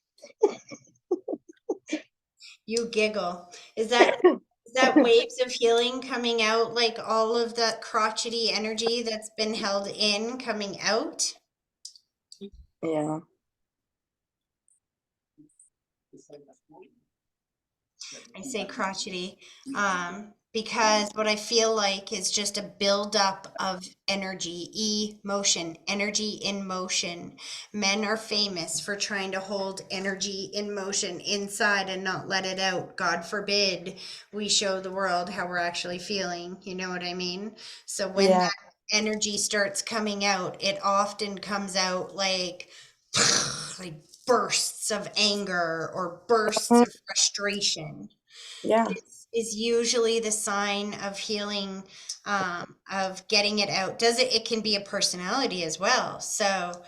You giggle. Is that waves of healing coming out, like all of that crotchety energy that's been held in coming out? Yeah. I say crotchety, because what I feel like is just a buildup of energy, energy in motion. Men are famous for trying to hold energy in motion inside and not let it out. God forbid we show the world how we're actually feeling. You know what I mean? So when Yeah. that energy starts coming out, it often comes out like, like bursts of anger or bursts Mhm. of frustration Yeah. is usually the sign of healing, of getting it out. Does it? It can be a personality as well. So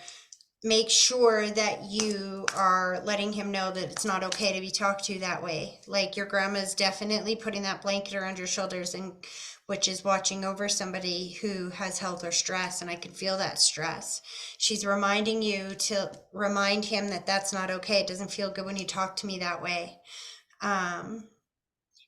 make sure that you are letting him know that it's not okay to be talked to that way. Like your grandma's definitely putting that blanket around your shoulders, and which is watching over somebody who has health or stress. And I can feel that stress. She's reminding you to remind him that that's not okay. It doesn't feel good when you talk to me that way.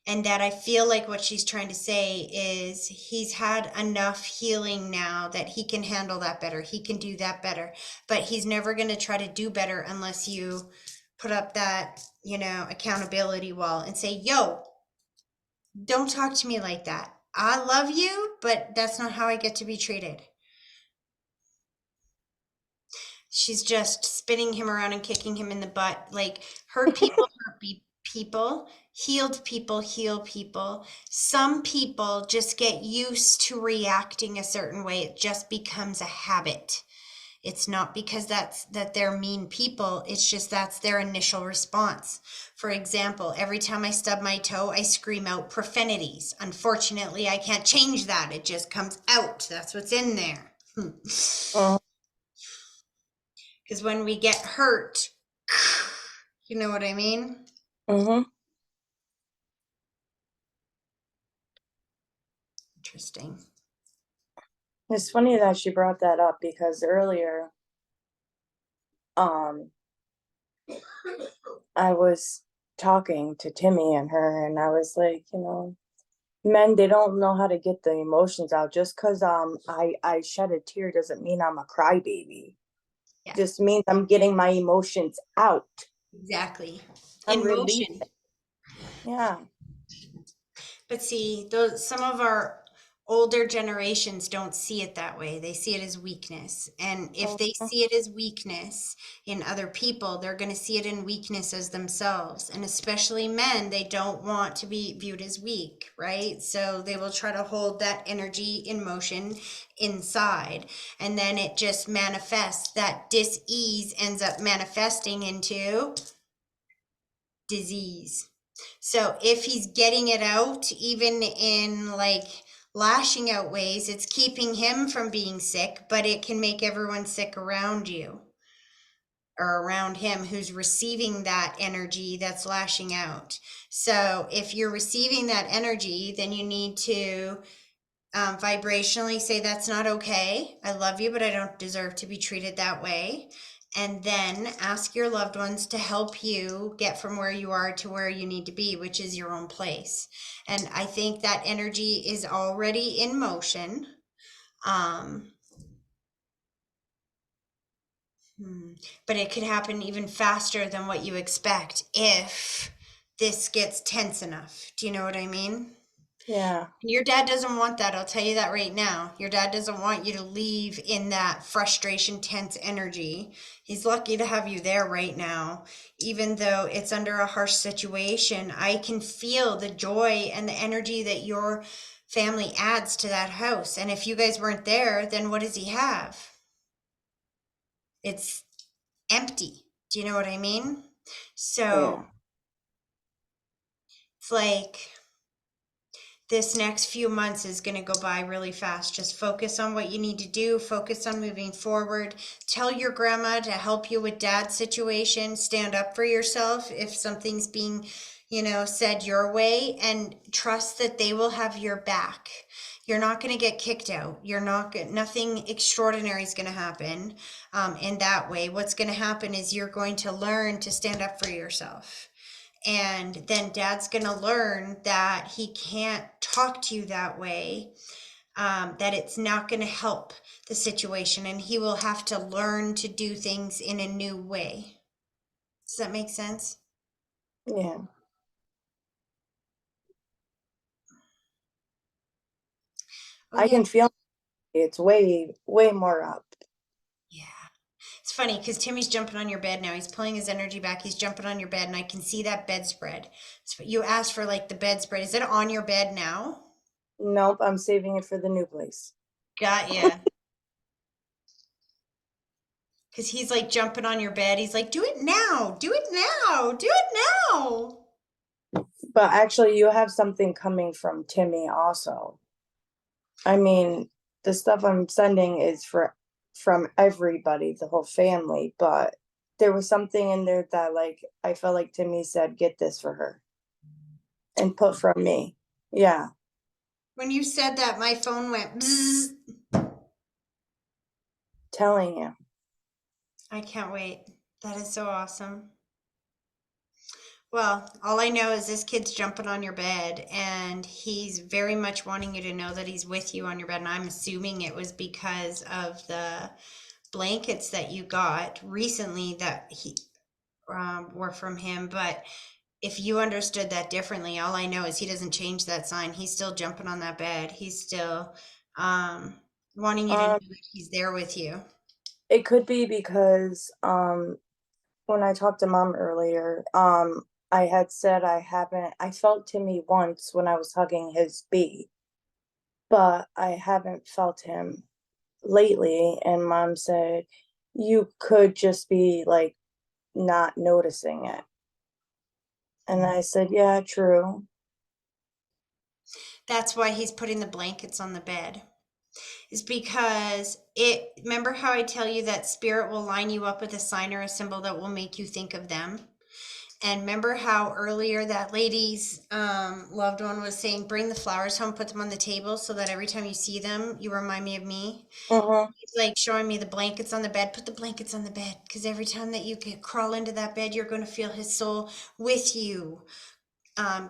And that I feel like what she's trying to say is he's had enough healing now that he can handle that better. He can do that better. But he's never going to try to do better unless you put up that, accountability wall and say, yo, don't talk to me like that. I love you, but that's not how I get to be treated. She's just spinning him around and kicking him in the butt. Like, hurt people people, healed people heal people. Some people just get used to reacting a certain way. It just becomes a habit. It's not because that they're mean people. It's just that's their initial response. For example, every time I stub my toe, I scream out profanities. Unfortunately, I can't change that. It just comes out. That's what's in there. Uh, Because when we get hurt, you know what I mean? mm-hmm. Interesting. It's funny that she brought that up because earlier, I was talking to Timmy and her, and I was like, men, they don't know how to get the emotions out. Just because I shed a tear doesn't mean I'm a crybaby. Yeah. Just means I'm getting my emotions out. Exactly. I'm In releasing. motion. Yeah. But see, some of our older generations don't see it that way. They see it as weakness. And if they Mhm. see it as weakness in other people, they're going to see it in weakness as themselves. And especially men, they don't want to be viewed as weak, right? So they will try to hold that energy in motion inside. And then it just manifests. That dis-ease ends up manifesting into disease. So if he's getting it out, even in like lashing out ways, it's keeping him from being sick, but it can make everyone sick around you or around him who's receiving that energy that's lashing out. So if you're receiving that energy, then you need to vibrationally say that's not okay. I love you, but I don't deserve to be treated that way. And then ask your loved ones to help you get from where you are to where you need to be, which is your own place. And I think that energy is already in motion. But it could happen even faster than what you expect if this gets tense enough. Do you know what I mean? Yeah. Your dad doesn't want that. I'll tell you that right now. Your dad doesn't want you to leave in that frustration, tense energy. He's lucky to have you there right now. Even though it's under a harsh situation, I can feel the joy and the energy that your family adds to that house. And if you guys weren't there, then what does he have? It's empty. Do you know what I mean? So Yeah. it's like this next few months is going to go by really fast. Just focus on what you need to do. Focus on moving forward. Tell your grandma to help you with dad's situation. Stand up for yourself if something's being, said your way, and trust that they will have your back. You're not going to get kicked out. Nothing extraordinary is going to happen in that way. What's going to happen is you're going to learn to stand up for yourself. And then dad's going to learn that he can't talk to you that way, that it's not going to help the situation, and he will have to learn to do things in a new way. Does that make sense? Yeah. Oh, I yeah. can feel it's way, way more up. Yeah. It's funny because Timmy's jumping on your bed now. He's pulling his energy back. He's jumping on your bed, and I can see that bedspread. So you asked for like the bedspread. Is it on your bed now? Nope, I'm saving it for the new place. Got ya. Because he's like jumping on your bed. He's like, do it now. Do it now. Do it now. But actually, you have something coming from Timmy also. I mean, the stuff I'm sending is from everybody, the whole family, but there was something in there that like I felt like Timmy said, get this for her. And put from me. Yeah. When you said that, my phone went bzzz. Telling you. I can't wait. That is so awesome. Well, all I know is this kid's jumping on your bed, and he's very much wanting you to know that he's with you on your bed. And I'm assuming it was because of the blankets that you got recently that he were from him. But if you understood that differently, all I know is he doesn't change that sign. He's still jumping on that bed. He's still wanting you to know that he's there with you. It could be because when I talked to mom earlier, I had said I felt Timmy once when I was hugging his bee, but I haven't felt him lately. And mom said, you could just be like not noticing it. And I said, yeah, true. That's why he's putting the blankets on the bed. Is because remember how I tell you that spirit will line you up with a sign or a symbol that will make you think of them? And remember how earlier that lady's loved one was saying, bring the flowers home, put them on the table so that every time you see them, you remind me of me. He's like showing me the blankets on the bed. Put the blankets on the bed, because every time that you crawl into that bed, you're going to feel his soul with you,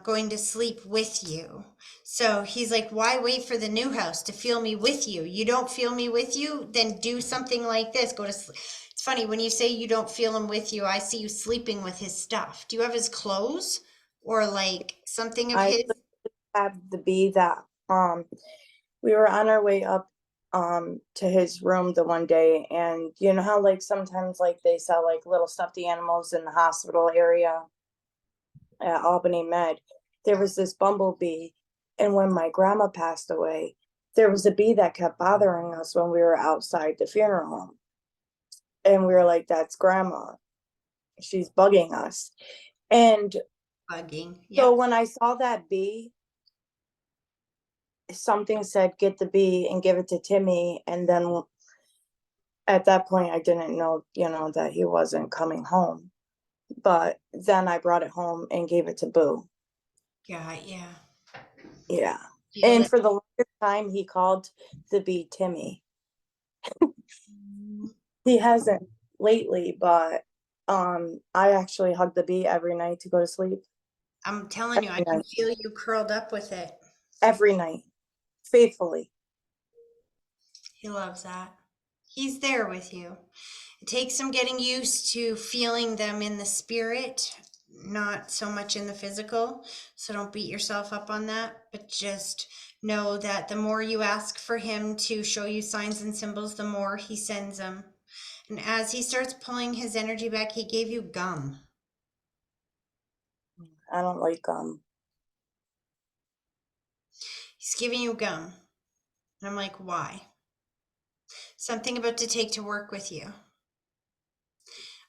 going to sleep with you. So he's like, why wait for the new house to feel me with you? You don't feel me with you? Then do something like this. Go to sleep. It's funny when you say you don't feel him with you, I see you sleeping with his stuff. Do you have his clothes or like something of I his? have the bee that we were on our way up to his room the one day, and you know how like sometimes like they sell like little stuffed animals in the hospital area at Albany Med. There was this bumblebee, and when my grandma passed away, there was a bee that kept bothering us when we were outside the funeral home. And we were like, that's grandma. She's bugging us. And Bugging. so Yeah. when I saw that bee, something said, get the bee and give it to Timmy. And then at that point, I didn't know, that he wasn't coming home. But then I brought it home and gave it to Boo. Yeah. Yeah. Yeah. Feel And it. for the longest time, he called the bee Timmy. He hasn't lately, but I actually hug the bee every night to go to sleep. I'm telling you, I Every can night. feel you curled up with it. Every night. Faithfully. He loves that. He's there with you. It takes some getting used to feeling them in the spirit, not so much in the physical. So don't beat yourself up on that, but just know that the more you ask for him to show you signs and symbols, the more he sends them. And as he starts pulling his energy back, he gave you gum. I don't like He's giving you gum. And I'm like, why? Something about to take to work with you.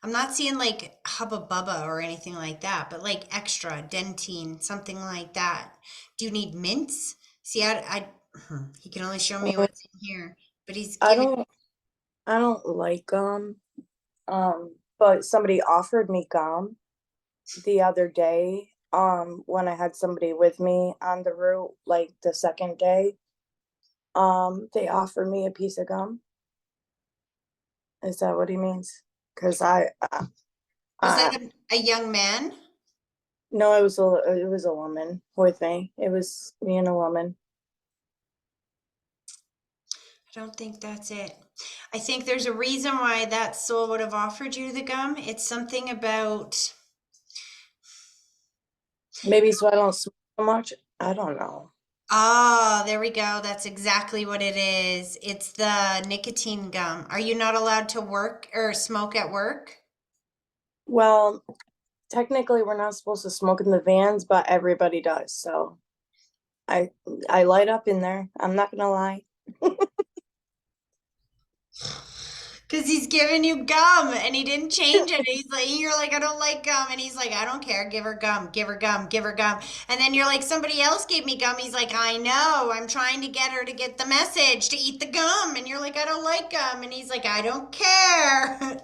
I'm not seeing like Hubba Bubba or anything like that, but like extra dentine, something like that. Do you need mints? See, he can only show me Mm, what's in here, but he's I giving. don't like gum. But somebody offered me gum the other day, when I had somebody with me on the route, like the second day. They offered me a piece of gum. Is that what he means? Cause Was I that a young man? no, it was a woman with me. It was me and a woman. I don't think that's it. I think there's a reason why that soul would have offered you the gum. It's something about, Maybe so I don't smoke so much. I don't know. there we go. That's exactly what it is. It's the nicotine gum. Are you not allowed to work or smoke at work? Well, technically we're not supposed to smoke in the vans, but everybody does. So I I light up in there. I'm not gonna lie. Because he's giving you gum and he didn't change it. He's like, you're like, I don't like gum. And he's like, I don't care. Give her gum, give her gum, give her gum. And then you're like, somebody else gave me gum. He's like, I know. I'm trying to get her to get the message to eat the gum. And you're like, I don't like gum. And he's like, I don't care.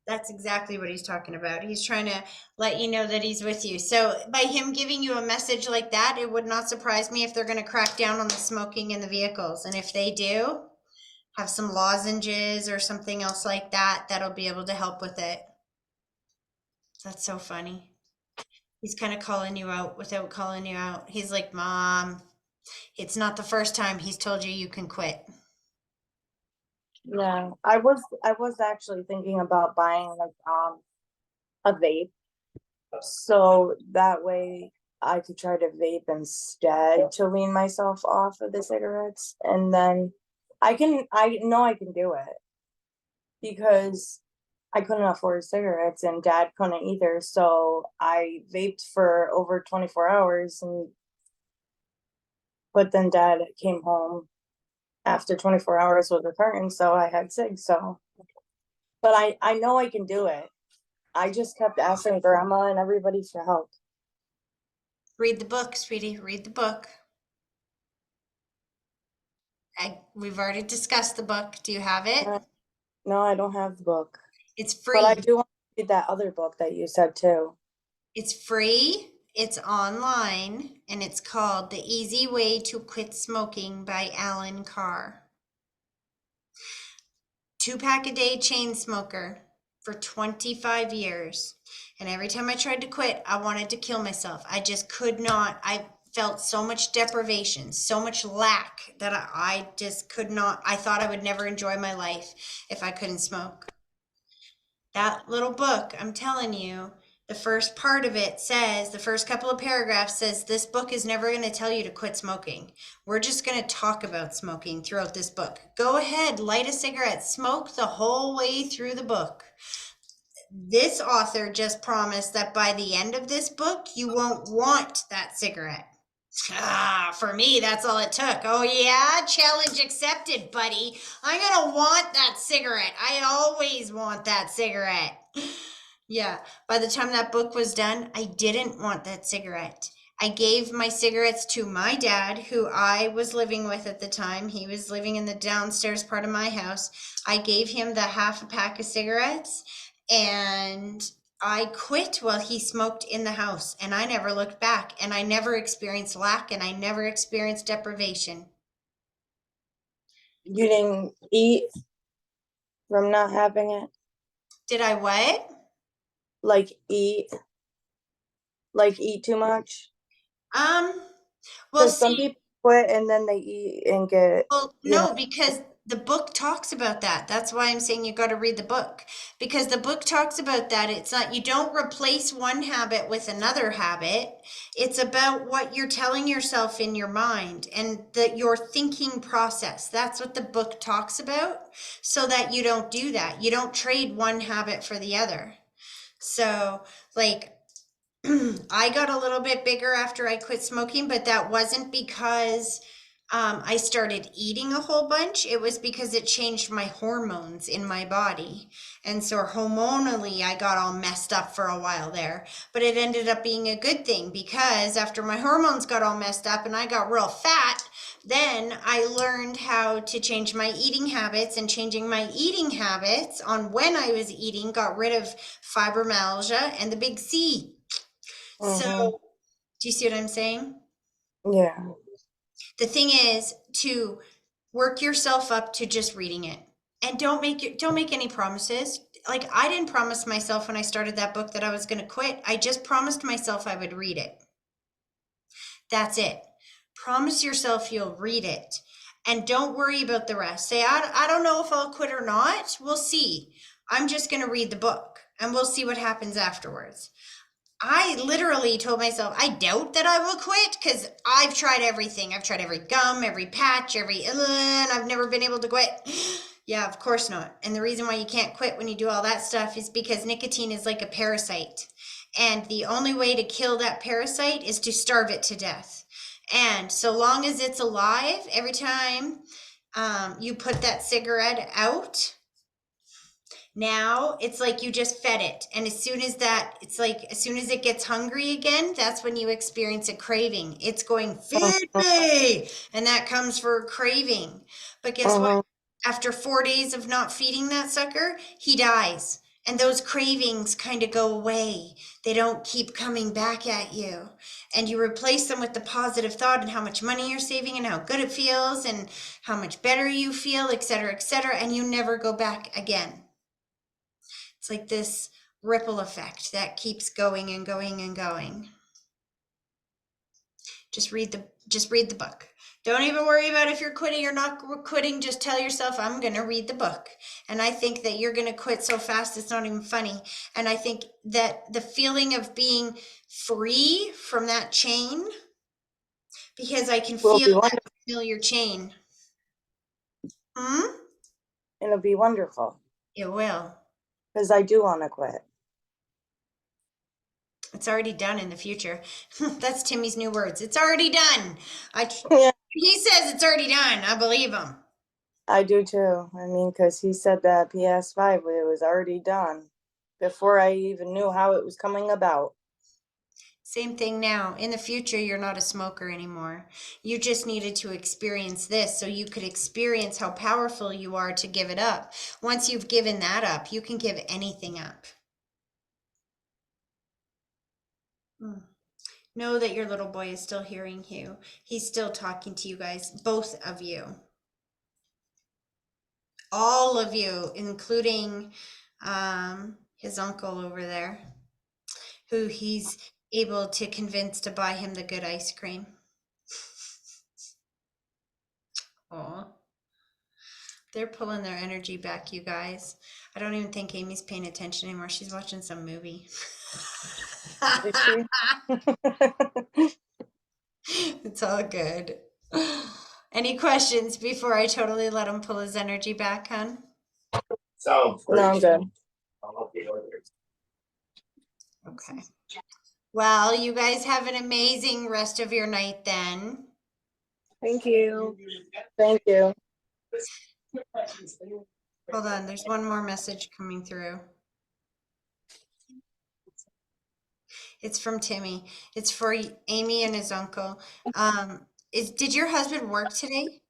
That's exactly what he's talking about. He's trying to let you know that he's with you. So by him giving you a message like that, it would not surprise me if they're going to crack down on the smoking in the vehicles. And if they do, have some lozenges or something else like that that'll be able to help with it. That's so funny. He's kind of calling you out without calling you out. He's like, Mom, it's not the first time he's told you you can quit. Yeah, I was actually thinking about buying like a vape, so that way I could try to vape instead to wean myself off of the cigarettes, and then I know I can do it because I couldn't afford cigarettes and Dad couldn't either, so I vaped for over 24 hours, and but then Dad came home after 24 hours with a carton, so I had cigs. So, but I know I can do it. I just kept asking Grandma and everybody for help. Read the book, sweetie. Read the book. We've already discussed the book. Do you have it? No, I don't have the book, It's but I free. do want to read that other book that you said too. It's free. It's online, and it's called The Easy Way to Quit Smoking by Alan Carr. 2-pack a day chain smoker for 25 years. And every time I tried to quit, I wanted to kill myself. I just could not. I felt so much deprivation, so much lack that I just could not. I thought I would never enjoy my life if I couldn't smoke. That little book, I'm telling you, the first part of it says, the first couple of paragraphs says, this book is never going to tell you to quit smoking. We're just going to talk about smoking throughout this book. Go ahead, light a cigarette, smoke the whole way through the book. This author just promised that by the end of this book, you won't want that cigarette. For me, that's all it took. Oh yeah, challenge accepted, buddy. I'm gonna want that cigarette. I always want that cigarette. Yeah, by the time that book was done, I didn't want that cigarette. I gave my cigarettes to my dad, who I was living with at the time. He was living in the downstairs part of my house. I gave him the half a pack of cigarettes, and I quit while he smoked in the house, and I never looked back, and I never experienced lack, and I never experienced deprivation. You didn't eat from not having it? Did I what? Like eat too much? Um, well, Because some see, people quit and then they eat and get, well, you know, no, because the book talks about that. That's why I'm saying you got to read the book, because the book talks about that. It's not, you don't replace one habit with another habit. It's about what you're telling yourself in your mind and your thinking process. That's what the book talks about, so that you don't do that. You don't trade one habit for the other. So, like, I got a little bit bigger after I quit smoking, but that wasn't because I started eating a whole bunch, it was because it changed my hormones in my body. And so hormonally, I got all messed up for a while there. But it ended up being a good thing because after my hormones got all messed up and I got real fat, then I learned how to change my eating habits, and changing my eating habits on when I was eating got rid of fibromyalgia and the big C. Mhm. So, do you see what I'm saying? Yeah. The thing is to work yourself up to just reading it, and don't make any promises. Like, I didn't promise myself when I started that book that I was going to quit. I just promised myself I would read it. That's it. Promise yourself you'll read it, and don't worry about the rest. Say, I don't know if I'll quit or not. We'll see. I'm just going to read the book and we'll see what happens afterwards. I literally told myself, I doubt that I will quit because I've tried everything. I've tried every gum, every patch, and I've never been able to quit. Yeah, of course not. And the reason why you can't quit when you do all that stuff is because nicotine is like a parasite. And the only way to kill that parasite is to starve it to death. And so long as it's alive, every time you put that cigarette out, now it's like you just fed it. And as soon as it gets hungry again, that's when you experience a craving. It's going, feed me. And that comes for a craving. But guess what? After 4 days of not feeding that sucker, he dies. And those cravings kind of go away. They don't keep coming back at you. And you replace them with the positive thought and how much money you're saving and how good it feels and how much better you feel, et cetera, and you never go back again. It's like this ripple effect that keeps going and going and going. Just read the book. Don't even worry about if you're quitting or not quitting. Just tell yourself, I'm going to read the book. And I think that you're going to quit so fast, it's not even funny. And I think that the feeling of being free from that chain, because I can Will feel be that wonderful. familiar chain. It'll be wonderful It will. because I do want to quit. It's already done in the future. That's Timmy's new words. It's already done. Yeah, He says it's already done. I believe him. I do too. I mean, because he said that PS5 it was already done before I even knew how it was coming about. Same thing now. In the future, you're not a smoker anymore. You just needed to experience this so you could experience how powerful you are to give it up. Once you've given that up, you can give anything up. Know that your little boy is still hearing you. He's still talking to you guys, both of you. All of you, including his uncle over there, who he's able to convince to buy him the good ice cream. Aw. They're pulling their energy back, you guys. I don't even think Amy's paying attention anymore. She's watching some movie. Is she? It's all good. Any questions before I totally let him pull his energy back, hon? No, I'm good. Okay. Well, you guys have an amazing rest of your night then. Thank you. Thank you. Hold on, there's one more message coming through. It's from Timmy. It's for Amy and his uncle. Did your husband work today?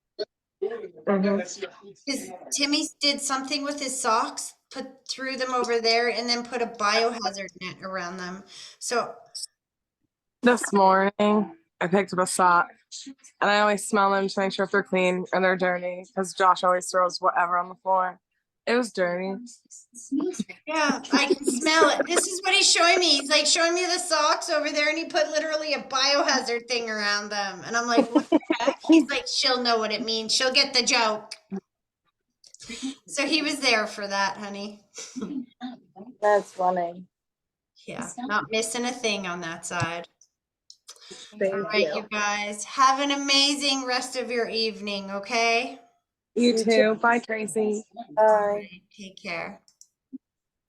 Because Timmy did something with his socks, threw them over there, and then put a biohazard net around them. So This morning, I picked up a sock, and I always smell them to make sure if they're clean and they're dirty, because Josh always throws whatever on the floor. It was dirty. yeah, I can smell it. This is what he's showing me. He's like showing me the socks over there, and he put literally a biohazard thing around them. And I'm like, what the heck? He's like, she'll know what it means. She'll get the joke. So he was there for that, honey. That's funny. Yeah, not missing a thing on that side. Thank All right, you guys, have an amazing rest of your evening, okay? You too. Bye, Tracy. Bye. Take care.